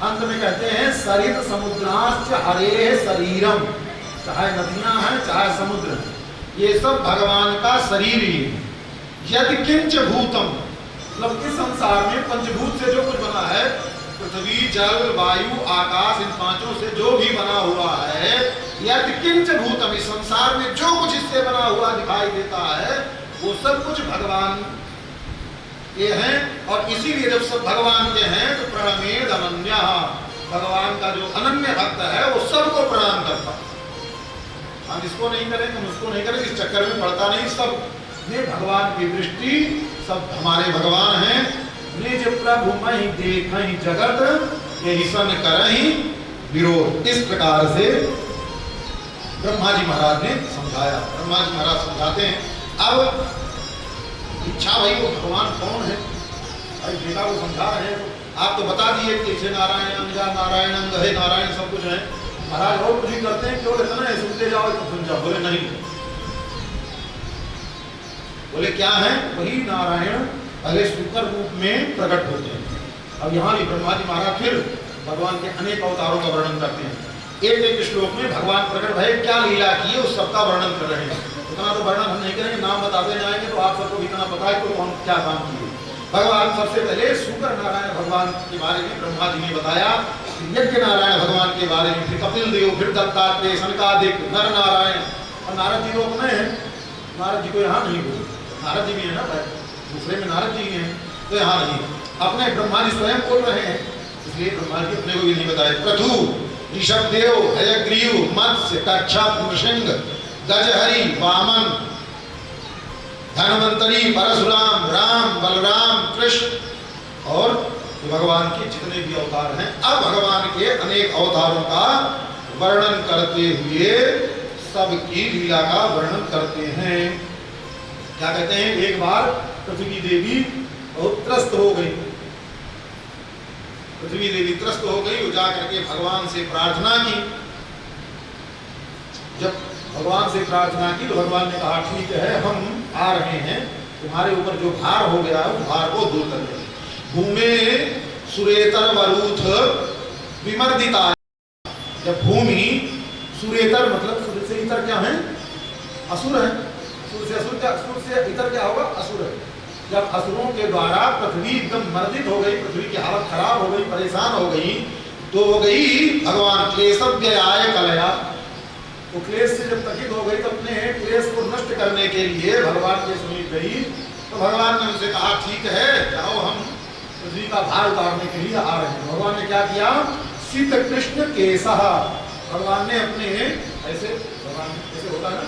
अंत में कहते हैं सरित समुद्राश्च हरे शरीरम। चाहे नदियां हैं चाहे समुद्र हैं, ये सब भगवान का शरीर ही है। यदि किंच भूतम, मतलब इस संसार में पंचभूत से जो कुछ बना है, पृथ्वी जल वायु आकाश, इन पांचों से जो भी बना हुआ है, यदि किंच भूतम, इस संसार में जो कुछ इससे बना हुआ दिखाई देता है वो सब कुछ भगवान के हैं। और इसीलिए जब सब भगवान के हैं तो प्रणमेद अनन्या, भगवान का जो अनन्य भक्त है वो सबको प्रणाम करता है। हम इसको नहीं करेंगे, हम उसको नहीं करेंगे, इस चक्कर में पड़ता नहीं। सब ये भगवान की दृष्टि, सब हमारे भगवान हैं। निज प्रभु महि देखहि जगत, यही सन करहि विरोध। इस प्रकार से ब्रह्मा जी महाराज ने समझाया। ब्रह्मा जी महाराज समझाते हैं। अब इच्छा भाई वो भगवान कौन है, भाई बेटा को समझा रहे हैं। आप तो बता दिए कि इसे नारायण अंगा, नारायण अंग है, नारायण सब कुछ है। महाराज और कुछ ही करते हैं, क्यों इतना है, सुनते जाओ तो सुन जाओ। बोले नहीं, बोले क्या है, वही नारायण पहले सूकर रूप में प्रकट होते हैं। अब यहाँ भी ब्रह्मा जी महाराज फिर भगवान के अनेक अवतारों का वर्णन करते हैं। एक एक श्लोक में भगवान प्रकट भय क्या लीला की है उस सबका वर्णन कर रहे हैं। उतना तो वर्णन हम नहीं करेंगे, नाम बताते जाएंगे तो आप सबको इतना पता है तो हम क्या काम किए। भगवान सबसे पहले सूकर नारायण भगवान के बारे में ब्रह्मा जी ने बताया, यज्ञ नारायण भगवान के बारे में, फिर कपिल देव, फिर दत्तात्रेय, सनकादिक, नर नारायण, और नारद जी लोग में है। नारद जी को यहाँ नहीं बोले, नारद जी भी है ना भाई, दूसरे में नारद जी हैं तो यहाँ नहीं, अपने ब्रह्मा जी स्वयं बोल रहे हैं, इसलिए ब्रह्मा जी अपने को भी नहीं बताए। पृथु, ऋषभदेव, हयग्रीव, मत्स्य, कच्छप, नृसिंह, गजहरि, वामन, धन्वंतरी, परशुराम, राम, बलराम, कृष्ण और भगवान के जितने भी अवतार हैं। अब भगवान के अनेक अवतारों का वर्णन करते हुए सबकी लीला का वर्णन करते हैं। क्या कहते हैं, एक बार पृथ्वी देवी बहुत त्रस्त हो गई। पृथ्वी देवी त्रस्त हो गई, वो जाकर के भगवान से प्रार्थना की। जब भगवान से प्रार्थना की तो भगवान ने कहा ठीक है, हम आ रहे हैं, तुम्हारे ऊपर जो भार हो गया है उस भार को दूर कर देंगे। भूमि सुरेतर वरूथ विमर्दिता, जब भूमि सुरेतर मतलब सूर्य से इतर क्या है, असुर है, सूर्य से असुर क्या, सूर्य से इतर क्या होगा, असुर है। जब असुरों के द्वारा पृथ्वी एकदम मर्दित हो गई, पृथ्वी की हालत खराब हो गई, परेशान हो गई, तो हो गई भगवान क्लेशव्ययाय कलया, वो क्लेश से जब तकित हो गई तो अपने क्लेश को नष्ट करने के लिए भगवान के समीप गई। तो भगवान ने उनसे कहा ठीक है जाओ, हम पृथ्वी का भार उतारने के लिए आ रहे हैं। भगवान ने क्या किया, शीत कृष्ण केसह, भगवान ने अपने ऐसे, भगवान ऐसे होता है ना,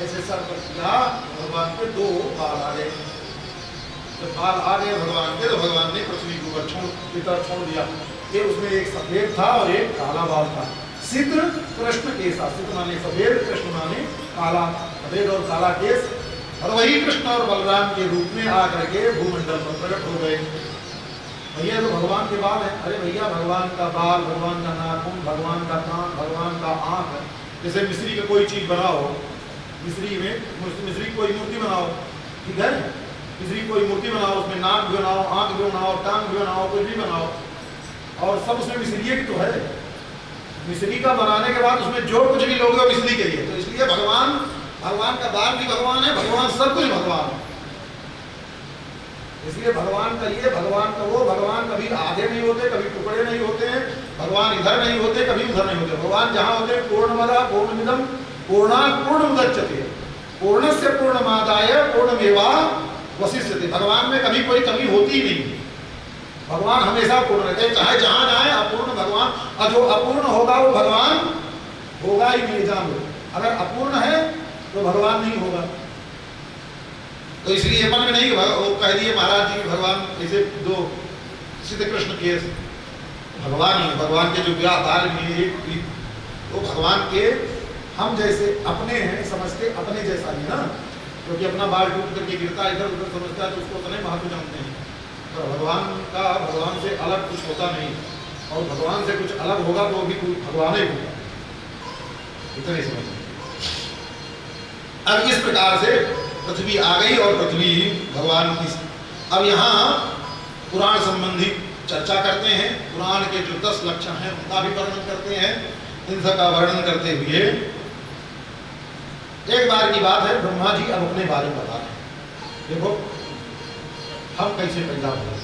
ऐसे सर पर किया, भगवान के दो बाल आ गए। जब बाल आ गए भगवान के तो भगवान ने पृथ्वी के ऊपर छोड़ दिया। ये उसमें एक सफेद था और एक काला बाल था। सिद्ध कृष्ण केसा, सिद्ध माने सफेद, कृष्ण माने काला, सफेद और काला केस। और वही कृष्ण और बलराम के रूप में आकर के भूमंडल पर प्रकट हो गए। भैया तो भगवान के बाल है, अरे भैया भगवान का बाल, भगवान का नाखून, भगवान का कान, भगवान का आंख है। जैसे मिस्री का कोई चीज बनाओ, मिस्री में मिस्री कोई मूर्ति बनाओ, ठीक है, मिस्री कोई मूर्ति बनाओ, उसमें नाक भी बनाओ, आंख भी बनाओ, टांग भी बनाओ, कुछ भी बनाओ, और सब उसमें मिस्री की तो है। मिस्री का बनाने के बाद उसमें जो कुछ भी लोगे वो मिस्री के लिए। तो इसलिए भगवान, भगवान का बाल भी भगवान है, भगवान सब कुछ भगवान है। इसलिए भगवान का ये, भगवान का वो, भगवान कभी आधे नहीं होते, कभी टुकड़े नहीं होते हैं, भगवान इधर नहीं होते, कभी उधर नहीं होते। भगवान जहाँ होते हैं पूर्णमदा पूर्णमिदं पूर्णात् पूर्णमुदच्यते पूर्णस्य पूर्णमादाय पूर्णमेवावशिष्यते। भगवान में कभी कोई कमी होती ही नहीं। भगवान हमेशा पूर्ण रहते हैं, चाहे जहां जाए अपूर्ण भगवान, और जो अपूर्ण होगा वो भगवान होगा ही नहीं, जान लो। अगर अपूर्ण है तो भगवान नहीं होगा। तो इसलिए मन में नहीं वो कह दिए महाराज जी भगवान ऐसे दो सिद्ध कृष्ण के भगवान ही, भगवान के जो व्याह बाल भी वो भगवान के हम जैसे अपने हैं समझते, अपने जैसा ही ना, क्योंकि अपना बाल टूट करके गिरता है इधर उधर समझता है तो उसको उतने महत्व जानते हैं। तो भगवान का, भगवान से अलग कुछ होता नहीं, और भगवान से कुछ अलग होगा तो भी कोई भगवान ही होगा, इतने समझ। अब इस प्रकार से पृथ्वी आ गई और पृथ्वी भगवान की। अब यहाँ पुराण संबंधी चर्चा करते हैं, पुराण के जो 10 लक्षण हैं उनका भी वर्णन करते हैं। इन सब का वर्णन करते हुए एक बार की बात है, ब्रह्मा जी अब अपने बारे में बता रहे हैं। देखो हम कैसे पैदा हुए।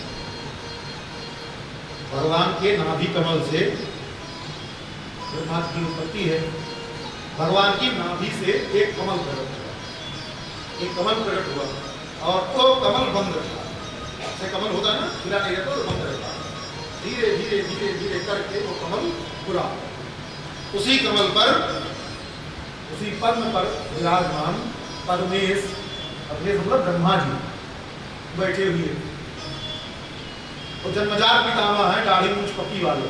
भगवान के नाभि कमल से ब्रह्मा जी की उत्पत्ति है। भगवान की नाभि से एक कमल प्रकट हुआ, एक कमल प्रकट हुआ और वो कमल बंद रहा। ऐसे कमल होता है ना, खिला नहीं रहता तो बंद रहता। धीरे धीरे धीरे धीरे करके वो कमल पूरा, उसी कमल पर, उसी पद्म पर विराजमान परमेश, परमेश मतलब ब्रह्मा जी बैठे हुए। वो जन्मजात पितामह है, दाढ़ी मूंछ पक्की वाले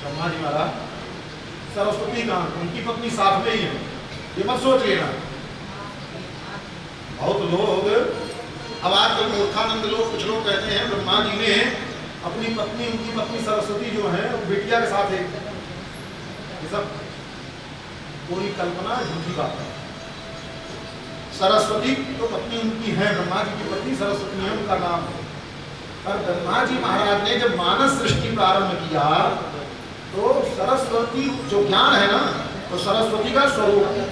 ब्रह्मा जी महाराज। सरस्वती का उनकी पत्नी साथ में ही है, ये मत सोच लेना। बहुत लोग अब आजकल मूर्खानंद लोग, कुछ लोग कहते हैं ब्रह्मा जी ने अपनी पत्नी, उनकी पत्नी सरस्वती जो है वो बिटिया के साथ है। ये सब पूरी कल्पना, झूठी बात है। सरस्वती तो पत्नी उनकी है, ब्रह्मा जी की पत्नी सरस्वती है, उनका नाम है। पर ब्रह्मा जी महाराज ने जब मानस सृष्टि प्रारंभ किया तो सरस्वती जो ज्ञान है ना, तो सरस्वती का स्वरूप है।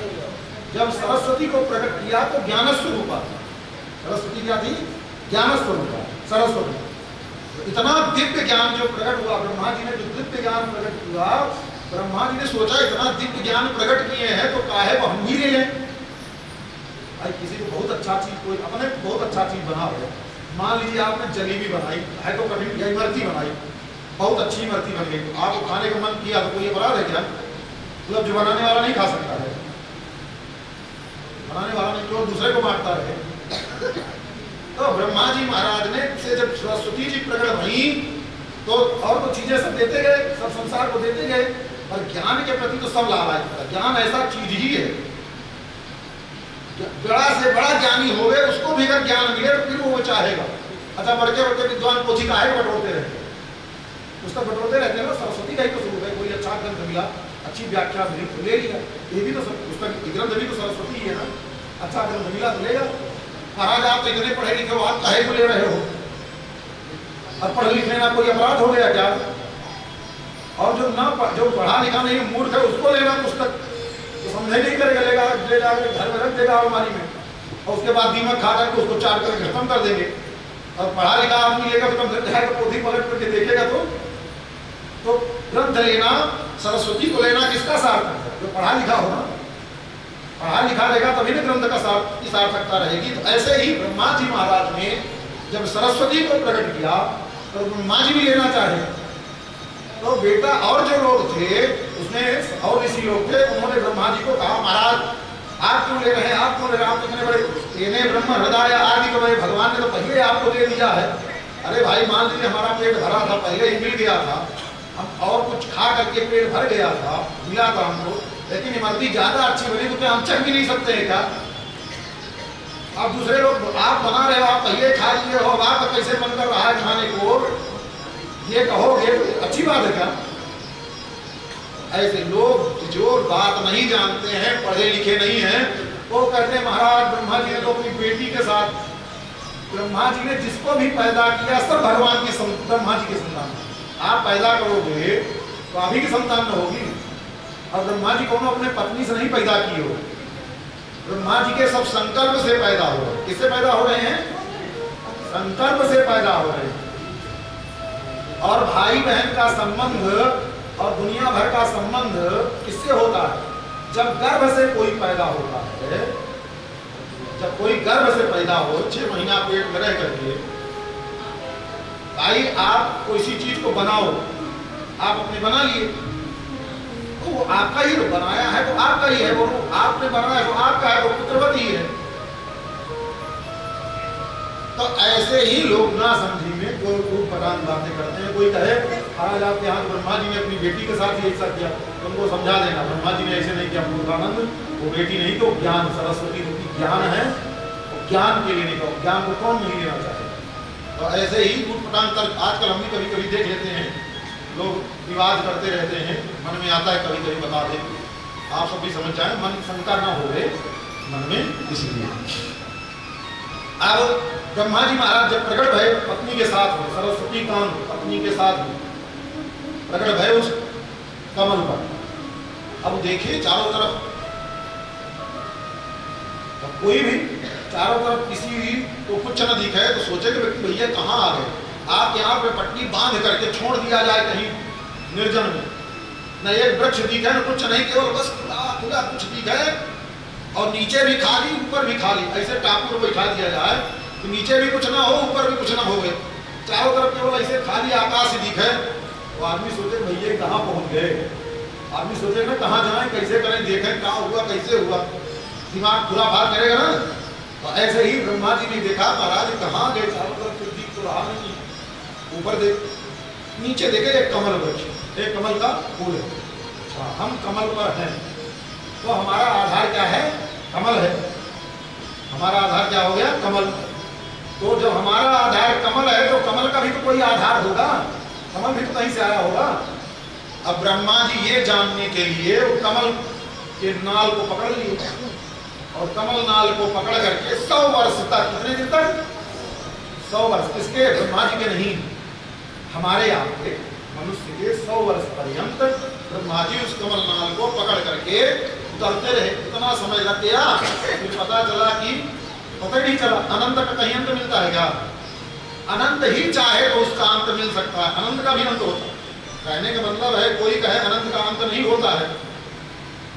जब सरस्वती को प्रकट किया तो ज्ञान स्वरूपा, सरस्वती क्या थी? ज्ञान स्वरूपा सरस्वती। इतना दिव्य ज्ञान जो प्रकट हुआ, ब्रह्मा जी ने जो दिव्य ज्ञान प्रकट हुआ, ब्रह्मा जी ने सोचा इतना दिव्य ज्ञान प्रकट किए हैं तो काहे वो हम भी ले लें। भाई किसी को बहुत अच्छा चीज, कोई अपने बहुत अच्छा चीज बना हो, मान लीजिए आपने जलेबी बनाई है तो कभी या इमरती बनाई, बहुत अच्छी इमरती बन गई, आपको खाने का मन किया तो कोई अपराध है क्या? मतलब जो बनाने वाला नहीं खा सकता है, बनाने वाला नहीं, जो दूसरे को बांटता रहे। तो ब्रह्मा जी महाराज ने से जब सरस्वती जी प्रकट हुई तो और तो चीजें सब देते गए, सब संसार को देते गए, पर ज्ञान के प्रति तो सब लाभायित था। ज्ञान ऐसा चीज ही है, बड़ा से बड़ा ज्ञानी हो गए, उसको भी अगर ज्ञान मिले तो फिर वो चाहेगा। अच्छा बढ़ते बढ़ते विद्वान पोथी का है बटोरते रहते, पुस्तक बटोरते रहते हैं ना। सरस्वती का ही तो स्वरूप है, कोई अच्छा ग्रंथ मिला, अच्छी व्याख्या मिली तो ले लिया। ये भी तो पुस्तक ग्रंथ भी तो सरस्वती ही है ना, अच्छा ग्रंथ मिला तो लेगा। महाराज आप तो इतने पढ़े लिखे हो, आप काहे को ले रहे हो? अब पढ़ लिखने ना कोई अपराध हो गया क्या? और जो पढ़ा लिखा नहीं मूर्ख है उसको लेना पुस्तक तो समझे नहीं करेगा, लेगा ले जाकर घर में रख देगा अलमारी में, और उसके बाद दीमक खा करके उसको चाट करके खत्म कर देंगे। और पढ़ा लिखा आदमी लेगा तो कम जाएगा, पोथी पलट करके देखेगा तो ग्रंथ लेना, सरस्वती को लेना किसका सार्थक है? जो पढ़ा लिखा हो ना, पढ़ा लिखा लेगा तभी ना ग्रंथ का सार्थकता रहेगी। तो ऐसे ही ब्रह्मा जी महाराज ने जब सरस्वती को प्रकट किया तो ब्रह्मा जी भी लेना चाहे तो बेटा, और जो लोग थे उसमें और ऋषि लोग थे, उन्होंने ब्रह्मा जी को कहा महाराज आप क्यों ले रहे हैं, आप क्यों ले रहे हैं, आप कितने बड़े इन्हें ब्रह्म हृदय आदि को भगवान ने तो पहले आपको दे दिया है। अरे भाई मान लीजिए हमारा पेट भरा था, पहले ही मिल गया था, हम और कुछ खा करके पेट भर गया था, मिला था हमको, लेकिन इमरती ज्यादा अच्छी बनी तो क्या हम चख भी नहीं सकते हैं क्या? अब दूसरे लोग आप बना रहे हो, आप पहले खा लिए हो, अब आपका कैसे मन कर रहा है खाने को, ये कहोगे तो अच्छी बात है क्या? ऐसे लोग जो बात नहीं जानते हैं, पढ़े लिखे नहीं हैं, वो कहते हैं महाराज ब्रह्मा जी ने तो अपनी बेटी के साथ, ब्रह्मा जी ने जिसको भी पैदा किया सब भगवान की ब्रह्मा जी की संतान। आप पैदा करोगे तो आप ही की संतान न होगी। और ब्रह्मा जी को अपने पत्नी से नहीं पैदा किए हो, ब्रह्मा जी के सब संकल्प से पैदा हो रहे हैं। किससे पैदा हो रहे हैं? संकल्प से पैदा हो रहे हैं। और भाई बहन का संबंध और दुनिया भर का संबंध किससे होता है? जब गर्भ से कोई पैदा होता है, जब कोई गर्भ से पैदा हो, 6 महीना पेट में रह करके, भाई आप कोई चीज को बनाओ, आप अपने बना लिए तो वो आपका ही बनाया है तो आपका ही है, वो आपने बनाया तो आपका है, वो पुत्रवत ही है। तो ऐसे ही लोग ना समझी में कोई खूब पटान बातें करते हैं। कोई कहे आज आपके यहाँ ब्रह्मा जी ने अपनी बेटी के साथ ही ऐसा किया, उनको समझा देना ब्रह्मा जी ने ऐसे नहीं किया, मूर्खानंद वो बेटी नहीं तो ज्ञान, सरस्वती रूपी ज्ञान है, ज्ञान के लेने का, ज्ञान को कौन नहीं लेना चाहे। तो ऐसे ही उठपटांग कर आजकल हम भी कभी कभी देख लेते हैं, लोग विवाद करते रहते हैं, मन में आता है कभी कभी बता दें, आप सब भी समझ जाए, मन शंका ना हो गए मन में, इसलिए। अब ब्रह्मा जी महाराज जब प्रकट भय पत्नी के साथ हुए, सरस्वती कांत पत्नी के साथ प्रकट भय उस कमल पर। अब देखिए चारों तरफ कोई भी चारों तरफ किसी को कुछ न दिखे तो सोचे कि व्यक्ति भैया कहाँ आ गए। आप यहाँ पे पट्टी बांध करके छोड़ दिया जाए कहीं निर्जन में, न एक वृक्ष दिखे न कुछ नहीं, केवल बस खुला खुला कुछ दिखे और नीचे भी खाली ऊपर भी खाली, ऐसे टापू पर बैठा दिया जाए कि नीचे भी कुछ ना हो ऊपर भी कुछ ना हो, चारों तरफ केवल ऐसे खाली आकाश दिखे। तो आदमी सोचे भैया कहाँ पहुँच गए, आदमी सोचे ना कहाँ जाए, कैसे करें, देखें क्या हुआ कैसे हुआ, दिमाग खुला फार करेगा ना। तो ऐसे ही ब्रह्मा जी ने देखा महाराज कहाँ गए, चारों तरफ कुछ दिख तो रहा नहीं, ऊपर देख नीचे देखे एक कमल वृक्ष, एक कमल का फूल है। हम कमल पर हैं तो हमारा आधार क्या है, कमल है, हमारा आधार क्या हो गया, कमल। तो जब हमारा आधार कमल है तो कमल का भी तो कोई आधार होगा, कमल भी तो कहीं से आया होगा। अब ब्रह्मा जी ये जानने के लिए वो कमल के नाल को पकड़ लिए और कमल नाल को पकड़ करके 100 वर्ष तक, कितने दिन तक, 100 वर्ष, किसके, ब्रह्मा जी के नहीं, हमारे यहाँ के मनुष्य के 100 वर्ष पर्यंत ब्रह्मा जी उस कमल नाल को पकड़ करके उतरते रहे। इतना समय लग गया फिर पता चला कि पता ही नहीं चला, अनंत का कहीं अंत मिलता है क्या, अनंत ही चाहे तो उसका अंत मिल सकता है, अनंत का भी अंत होता है। कहने का मतलब है कोई कहे अनंत का अंत नहीं होता है,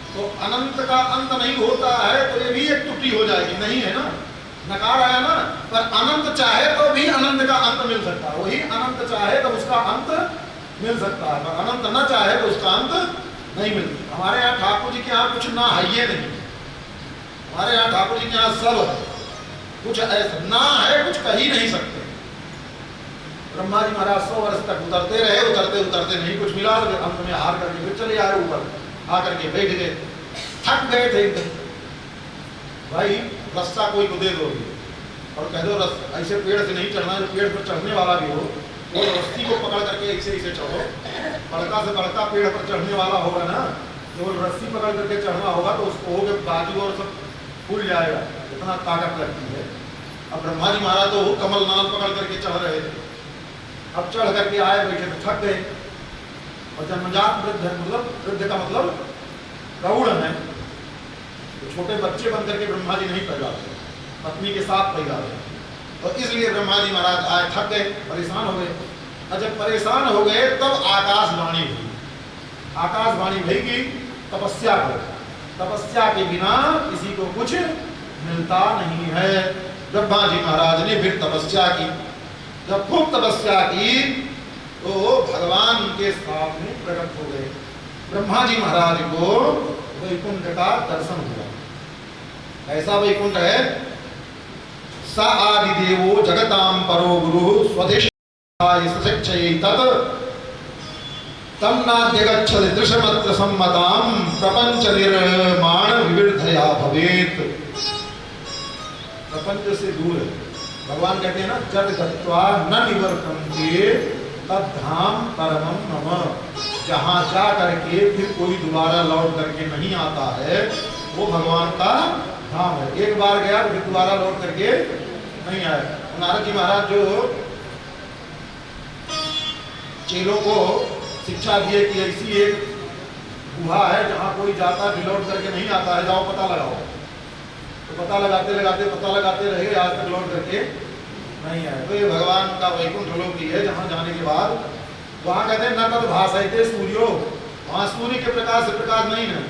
तो अनंत का अंत नहीं होता है तो ये भी एक त्रुटि हो जाएगी, नहीं है ना, नकार आया ना। पर अनंत चाहे तो भी अनंत का अंत मिल सकता है, वही अनंत चाहे तो उसका अंत मिल सकता है, पर अनंत न चाहे तो उसका अंत नहीं मिलता। हमारे यहाँ ठाकुर जी के यहाँ कुछ ना है ये नहीं, हमारे यहाँ ठाकुर जी के यहाँ सब है, कुछ ऐसा ना है कुछ कह ही नहीं सकते। ब्रह्मा जी महाराज 100 वर्ष तक उतरते रहे, उतरते उतरते नहीं कुछ मिला तो अंत में हार करके फिर चले आए ऊपर, आकर के बैठ गए, थक गए थे एकदम। भाई रास्ता कोई को दे दो और कह दो ऐसे पेड़ से नहीं चढ़ना, जो पेड़ पर चढ़ने वाला भी हो वो रस्सी को पकड़ करके ऐसे ऐसे चढ़ो, बड़का से बड़का पेड़ पर चढ़ने वाला होगा ना, जो रस्सी पकड़ करके चढ़ना होगा तो उसको हो गए बाजू और सब फूल जाएगा, इतना ताकत लगती है। अब ब्रह्मा जी महाराज तो कमल नाल पकड़ करके चढ़ रहे थे, अब चढ़ करके आए बैठे तो थक गए। और जन्मजात वृद्ध, मतलब वृद्ध का मतलब प्रौढ़ है, तो छोटे बच्चे बन करके ब्रह्मा जी नहीं पैदा हुए, पत्नी के साथ पैदा हुए, तो इसलिए ब्रह्मा जी महाराज आए, थक गए, परेशान हो गए। और जब परेशान हो गए तब आकाशवाणी हुई, आकाशवाणी भई तपस्या करो, तपस्या के बिना किसी को कुछ मिलता नहीं है। ब्रह्मा जी महाराज ने फिर तपस्या की, जब खूब तपस्या की तो भगवान के सामने प्रकट हो गए। ब्रह्मा जी महाराज को वैकुंठ का दर्शन हुआ। ऐसा वैकुंठ है, स आदि देवो जगताम परो गुरु स्वदेश तम नाद्यगच्छति दृशमत्र सम्मताम प्रपंच निर्माण विविधया भवेत्। प्रपंच से दूर है, भगवान कहते हैं ना, जद गत्वा न निवर्तन्ते तद्धाम परमं मम, जहाँ जा करके फिर कोई दोबारा लौट करके नहीं आता है वो भगवान का धाम है। एक बार गया फिर दोबारा लौट करके नहीं आया। नारद जी महाराज जो चेलों को शिक्षा दिए कि ऐसी एक गुहा है जहाँ कोई जाता है लौट करके नहीं आता है, जाओ पता लगाओ, तो पता लगाते लगाते रहे, आज तक लौट करके नहीं आए। तो ये भगवान का वैकुंठ लोक ही है, जहाँ जाने के बाद वहाँ कहते हैं न तद भासयते सूर्यो, वहाँ सूर्य के प्रकाश से प्रकाश नहीं है,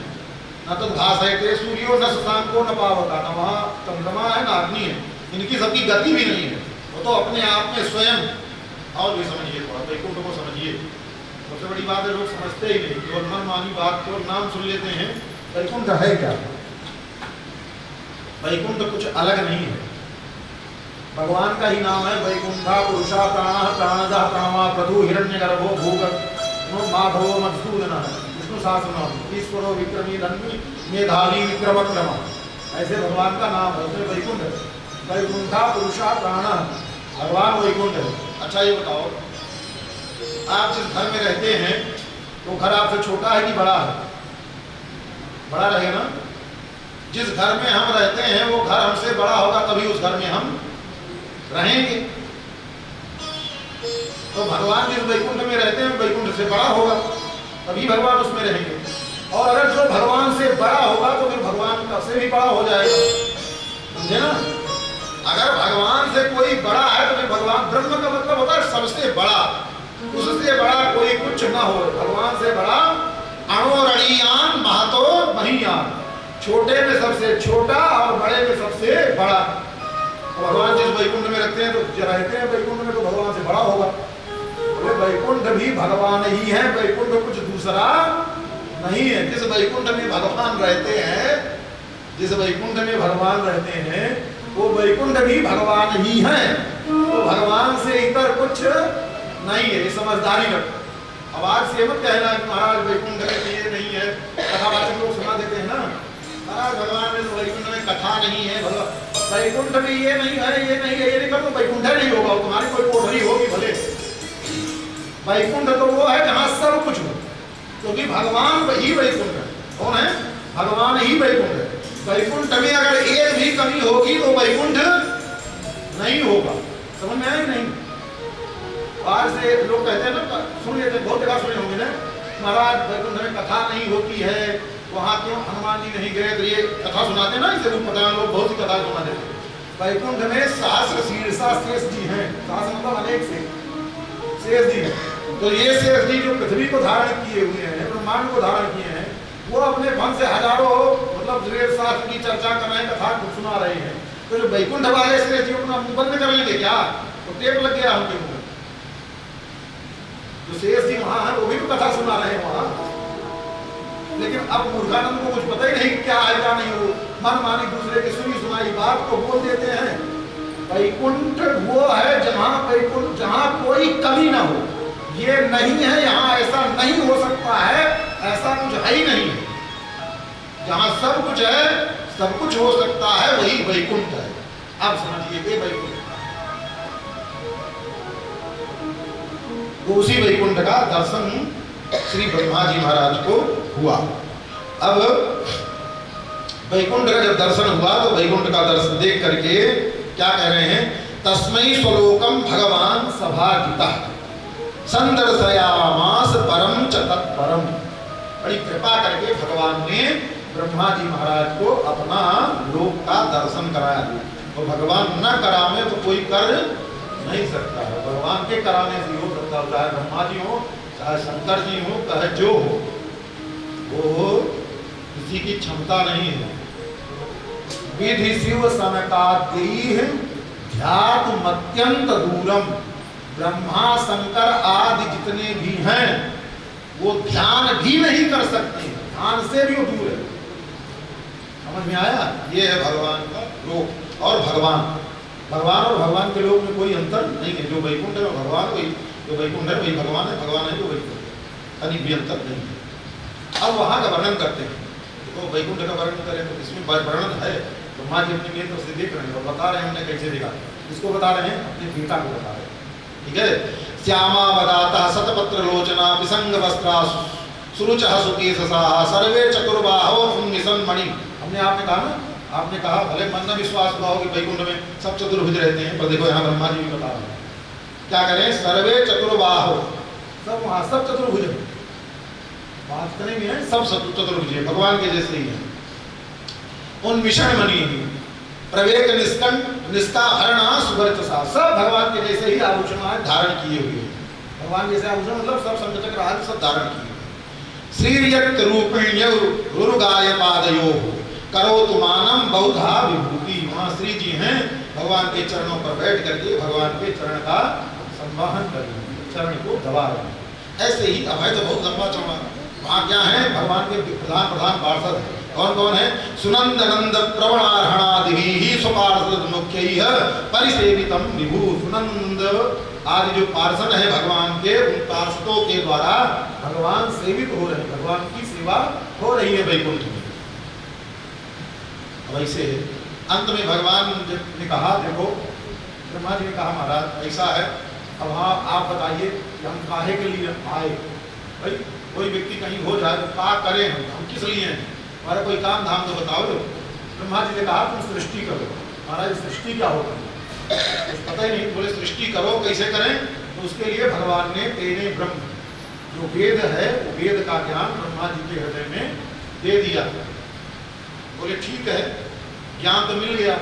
न तद भासयते सूर्यो न शशांको न पावका, न वहाँ चंद्रमा है न अग्नि है, इनकी सबकी गति भी नहीं है, वो तो अपने आप में स्वयं। और भी समझिए थोड़ा वैकुंठ को समझिए, सबसे बड़ी बात है लोग समझते ही नहीं, केवल मनमानी बात, केवल नाम सुन लेते हैं। वैकुंठ है क्या? वैकुंठ कुछ अलग नहीं है, भगवान का ही नाम है वैकुंठा पुरुषा प्राण प्राणजा प्राणवा प्रभु हिरण्यगर्भो भूग माधवो मधुसूदन विष्णु सहस्रनाम ईश्वरो विक्रमी धन्वी मेधावी विक्रमक्रम, ऐसे भगवान का नाम है। उसमें वैकुंठ है, वैकुंठा पुरुषा प्राण, भगवान वैकुंठ है। अच्छा ये बताओ, आप जिस घर में रहते हैं तो घर आपसे छोटा है कि बड़ा है? बड़ा रहेगा ना। जिस घर में हम रहते हैं वो घर हमसे बड़ा होगा तभी उस घर में हम रहेंगे। तो भगवान जिस वैकुंठ में रहते हैं वैकुंठ से बड़ा होगा तभी भगवान उसमें रहेंगे, और अगर जो भगवान से बड़ा होगा तो फिर भगवान का से भी बड़ा हो जाएगा। समझे ना? अगर भगवान से कोई बड़ा है तो भगवान, ब्रह्म का मतलब होता है सबसे बड़ा, उससे बड़ा कोई कुछ ना हो। भगवान से बड़ा अणोरणीयान महतो महीयान, छोटे में सबसे छोटा और बड़े में सबसे बड़ा। भगवान जिस वैकुंठ में रखते हैं तो रहते हैं वैकुंठ में, तो भगवान से बड़ा होगा। बोले वैकुंठ भी भगवान ही है, वैकुंठ कुछ दूसरा नहीं है। जिस वैकुंठ में भगवान रहते हैं, जिस वैकुंठ में भगवान रहते हैं, वो वैकुंठ भी भगवान ही है। तो भगवान से इतर कुछ नहीं है, ये समझदारी रखो। अब आज से मत कहना कि महाराज वैकुंठ में ये नहीं है, कथावाचक लोग सुना देते हैं ना, महाराज भगवान में वैकुंठ में कथा नहीं है, वैकुंठ में ये नहीं है, ये नहीं है, ये नहीं कर, तो वैकुंठ नहीं होगा। तुम्हारी कोई कोठरी होगी भले, वैकुंठ तो वो है जहां सब कुछ हो, क्योंकि भगवान ही वैकुंठ है। कौन है? भगवान ही वैकुंठ है। वैकुंठ में अगर एक भी कमी होगी तो वैकुंठ नहीं होगा। समझ में आया नहीं? बाहर से लोग कहते हैं ना, सुन लेते, बहुत जगह सुने होंगे ना, महाराज वैकुंठ में कथा नहीं होती है, वहां क्यों हनुमान जी नहीं गए? तो ये कथा सुनाते ना, इसे पता लोग बहुत सी कथा सुना देते। वैकुंठ में सहस्र शीर्षा शेष जी हैं, सहस्र मतलब अनेक शेष जी हैं। तो ये शेष जी जो पृथ्वी को धारण किए हुए हैं, ब्रह्मांड को धारण किए हैं, वो अपने फन से हजारों मतलब वेद शास्त्र की चर्चा कर रहे हैं, कथा सुना रहे हैं। तो जो वैकुंठ वाले शेष जी अपना मुंह बंद कर लेंगे क्या? तो टेप लग गया उनके मुंह। जो शेष जी वहां है वो भी तो कथा सुना रहे हैं वहां, लेकिन अब मूर्खानंद को कुछ पता ही नहीं क्या है क्या नहीं। हो मन मानी दूसरे की सुनी सुनाई बात को बोल देते हैं। वैकुंठ वो है जहां वैकुंठ जहां कोई कमी ना हो, ये नहीं है यहाँ ऐसा नहीं हो सकता है, ऐसा कुछ है ही नहीं। जहां सब कुछ है, सब कुछ हो सकता है, वही वैकुंठ है। अब समझिए ये वैकुंठ, तो उसी वैकुंठ का दर्शन श्री ब्रह्मा जी महाराज को हुआ। अब वैकुंठ का जब दर्शन हुआ तो वैकुंठ का दर्शन देख करके क्या कह रहे हैं? तस्मै स्वलोकम भगवान सभाजितः संदर्शयामास परम च तत्परम। बड़ी कृपा करके भगवान ने ब्रह्मा जी महाराज को अपना लोक का दर्शन कराया। और भगवान न करावे तो कोई कर नहीं सकता है, भगवान के कराने से हो सकता है। चाहे ब्रह्मा जी हो, चाहे शंकर जी हो, चाहे जो हो, वो किसी की क्षमता नहीं है। विधि शिव सनकादि ध्यातुमत्यंत दूरम, ब्रह्मा शंकर आदि जितने भी हैं वो ध्यान भी नहीं कर सकते, ध्यान से भी वो दूर है। समझ में आया? ये है भगवान का लोक। और भगवान और भगवान के लोक में कोई अंतर नहीं है। जो वैकुंठ है भगवान, वही जो वैकुंठ है वही भगवान है, भगवान है जो वैकुंठ है, कहीं भी अंतर नहीं है। अब वहां का वर्णन करते हैं। तो वैकुंठ का वर्णन करें तो इसमें वर्णन है, ब्रह्मा जी अपनी नेत्र से देख रहे हैं और बता रहे हैं हमने कैसे देखा। इसको बता रहे हैं, अपने बेटा को बता रहे हैं। ठीक है? श्यामा वदाता शतपत्र लोचना विसंग वस्त्रा सुरुचः सुकेशसाः सर्वे चतुर्बाहो उन्मिषन् मणि। हमने आपने कहा ना, आपने कहा भले मन में विश्वास हुआ हो कि वैकुंठ में सब चतुर्भुज रहते हैं, पर देखो यहाँ ब्रह्मा जी भी बता रहे हैं क्या करें? सर्वे चतुर्बाहो, सब वहां सब चतुर्भुज है, बात करेंगे हैं सब चतुर्भुज है, भगवान के जैसे ही है। उन्मिषन् मणि प्रवेक निष्कंठ निष्काभरणा सुवर्चसा, सब भगवान के जैसे ही आभूषण धारण किए हुए हैं। भगवान जैसे आभूषण मतलब सब संगचक्र आदि सब धारण किए हुए। श्रीयक्त रूपिण्य रुरुगाय पादयो करोतु मानम बहुधा विभूति। वहाँ श्री जी हैं, भगवान के चरणों पर बैठ करके भगवान के चरण का संवाहन कर रहे हैं, चरण को दबा रहे हैं। ऐसे ही अभय तो बहुत लंबा चौड़ा। वहाँ क्या है? भगवान के प्रधान प्रधान पार्षद है। कौन कौन है? सुनंद नंद प्रवणारहणादिभिः स्वपार्षद मुख्यैः परिसेवितम विभु। सुनंद आदि जो पार्षद है भगवान के, उन पार्षदों के द्वारा भगवान सेवित हो रहे हैं, भगवान की सेवा हो रही है वैकुंठ में। वैसे अंत में भगवान ने कहा, देखो ब्रह्मा जी ने कहा महाराज ऐसा है, अब हाँ आप बताइए कि हम काहे के लिए आए? भाई कोई व्यक्ति कहीं हो जाए तो क्या करें, हम किस लिए हैं? हमारा कोई काम धाम तो बताओ। ब्रह्मा जी ने कहा तुम सृष्टि करो। महाराज सृष्टि क्या होगा? कुछ पता ही नहीं। बोले सृष्टि करो, कैसे करें? तो उसके लिए भगवान ने तेने ब्रह्म, जो वेद है वो वेद का ज्ञान ब्रह्मा जी के हृदय में दे दिया। बोले ठीक है, ज्ञान तो मिल गया,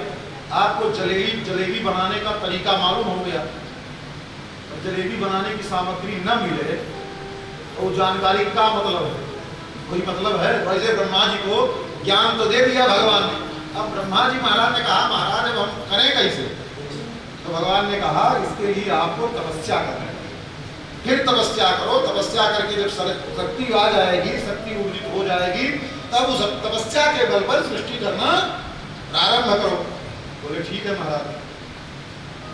आपको जलेबी बनाने का तरीका मालूम हो गया, और जलेबी बनाने की सामग्री न मिले तो जानकारी का मतलब है, कोई मतलब है? वैसे ब्रह्मा जी को ज्ञान तो दे दिया भगवान ने, अब ब्रह्मा जी महाराज ने कहा महाराज अब हम करें कैसे? तो भगवान ने कहा इसके लिए आपको तपस्या करना है। फिर तपस्या करो, तपस्या करके जब शक्ति आ जाएगी, शक्ति ऊर्जित हो जाएगी, तब उस तपस्या के बल पर सृष्टि करना प्रारंभ करो। बोले ठीक है महाराज।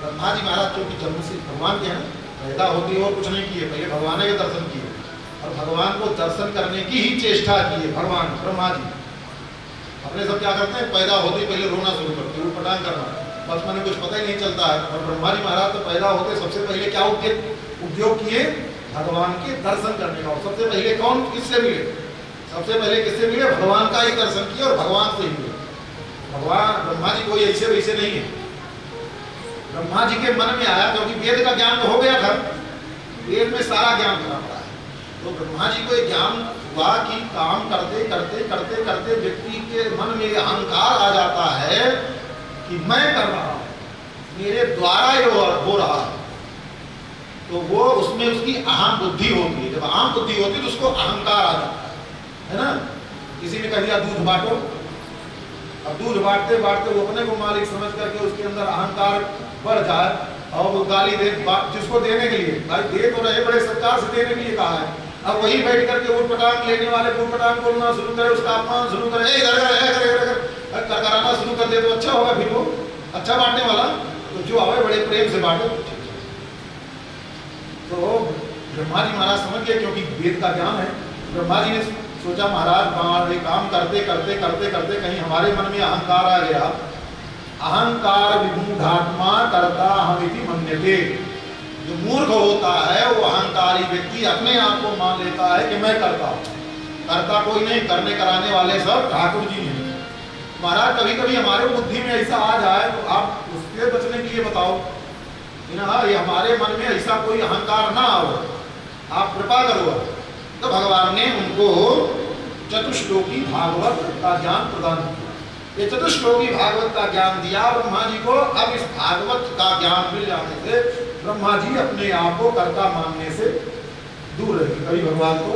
ब्रह्मा जी महाराज क्योंकि जन्म से भगवान के हैं, पैदा होते और कुछ नहीं किए, पहले भगवान के दर्शन किए और भगवान को दर्शन करने की ही चेष्टा की है। भगवान ब्रह्मा जी अपने सब क्या करते हैं, पैदा होते पहले रोना शुरू करते हैं, उटपटांग करना, बस मैंने कुछ पता ही नहीं चलता है। और ब्रह्मा जी महाराज तो पैदा होते सबसे पहले क्या उद्योग किए, भगवान के दर्शन करने का। और सबसे पहले कौन किससे मिले, सबसे पहले किससे मिले, भगवान का ही दर्शन किया और भगवान से ही मिले। भगवान ब्रह्मा जी कोई ऐसे वैसे नहीं है, ब्रह्मा जी के मन में आया क्योंकि वेद का ज्ञान तो हो गया था, वेद में सारा ज्ञान भरा पड़ा है। तो ब्रह्मा जी को ज्ञान हुआ कि काम करते करते करते करते व्यक्ति के मन में अहंकार आ जाता है कि मैं कर रहा हूं, मेरे द्वारा ये हो रहा है, तो वो उसमें उसकी अहम बुद्धि होती है। जब अहम बुद्धि होती है तो उसको अहंकार आ जाता है ना। किसी ने कह दिया दूध बांटो, अब दूध बांटते बांटते वो अपने को मालिक समझ करके उसके अंदर अहंकार बढ़ जाए और वो गाली दे जिसको देने के लिए, भाई दे तो रहे बड़े सत्कार से देने के लिए कहा है, अब वही बैठ करके उठपटांग लेने वाले उठपटांग बोलना शुरू करे, उसका अपमान शुरू करे, कराना शुरू कर दे तो अच्छा होगा, फिर वो अच्छा बांटने वाला तो जो आवे बड़े प्रेम से बांटो। तो ब्रह्मा जी महाराज समझ गए क्योंकि वेद का ज्ञान है। ब्रह्मा जी ने सोचा महाराज काम करते करते करते करते कहीं हमारे मन में अहंकार आ गया, अहंकार विमूढ़ात्मा कर्ता अहमिति मन्यते। जो मूर्ख होता है वो अहंकारी व्यक्ति अपने आप को मान लेता है कि मैं करता हूं, करता कोई नहीं, करने कराने वाले सब ठाकुर जी हैं। महाराज कभी कभी हमारे बुद्धि में ऐसा आ जाए तो आप उसके बचने के लिए बताओ ना, ये हमारे मन में ऐसा कोई अहंकार ना हो, आप कृपा करो। तो भगवान ने उनको चतुश्लोकी भागवत का ज्ञान प्रदान किया। ये चतुश्लोकी भागवत का ज्ञान दिया ब्रह्मा जी को। अब इस भागवत का ज्ञान मिल जाने से ब्रह्मा जी अपने आप को कर्ता मानने से दूर रहेंगे, कभी भगवान को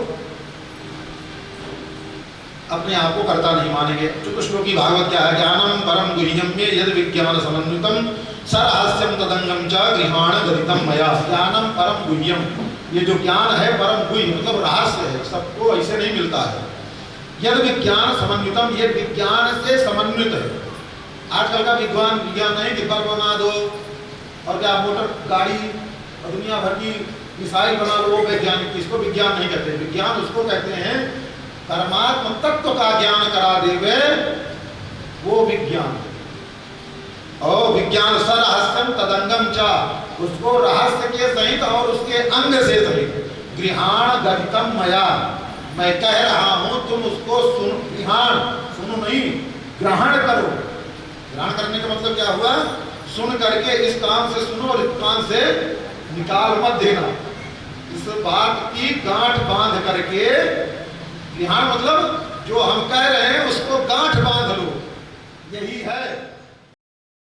अपने आप को कर्ता नहीं मानेंगे। चतुश्लोकी भागवत क्या है, ज्ञानम परम गुह्यम में यद विज्ञान समन्वितम सरहस्यम तदंगम च गृहाण गदितम मया। ज्ञानम परम गुह्यम, ये जो ज्ञान है परम गुह्य मतलब रहस्य है, सबको ऐसे नहीं मिलता है। यद विज्ञान समन्वितम, ये विज्ञान से समन्वित है। आजकल का विज्ञान नहीं कि बल्ब बना दो और क्या मोटर गाड़ी और दुनिया भर की मिसाइल बना लो, वैज्ञानिक, इसको विज्ञान नहीं कहते। विज्ञान उसको कहते हैं परमात्मा तत्व का ज्ञान करा देवे, वो विज्ञान। और विज्ञान सरहस्यम तदंगम चा, उसको रहस्य के सहित और उसके अंग से सहित गृहाण गदितम मया, मैं कह रहा हूं तुम उसको सुन, गृहाण सुनो नहीं, ग्रहण करो। ग्रहण करने का मतलब क्या हुआ, सुन करके इस कान से सुनो और इस कान से निकाल मत देना। इस बात की गांठ बांध करके, गृहाण मतलब जो हम कह रहे हैं उसको गांठ बांध लो, यही है।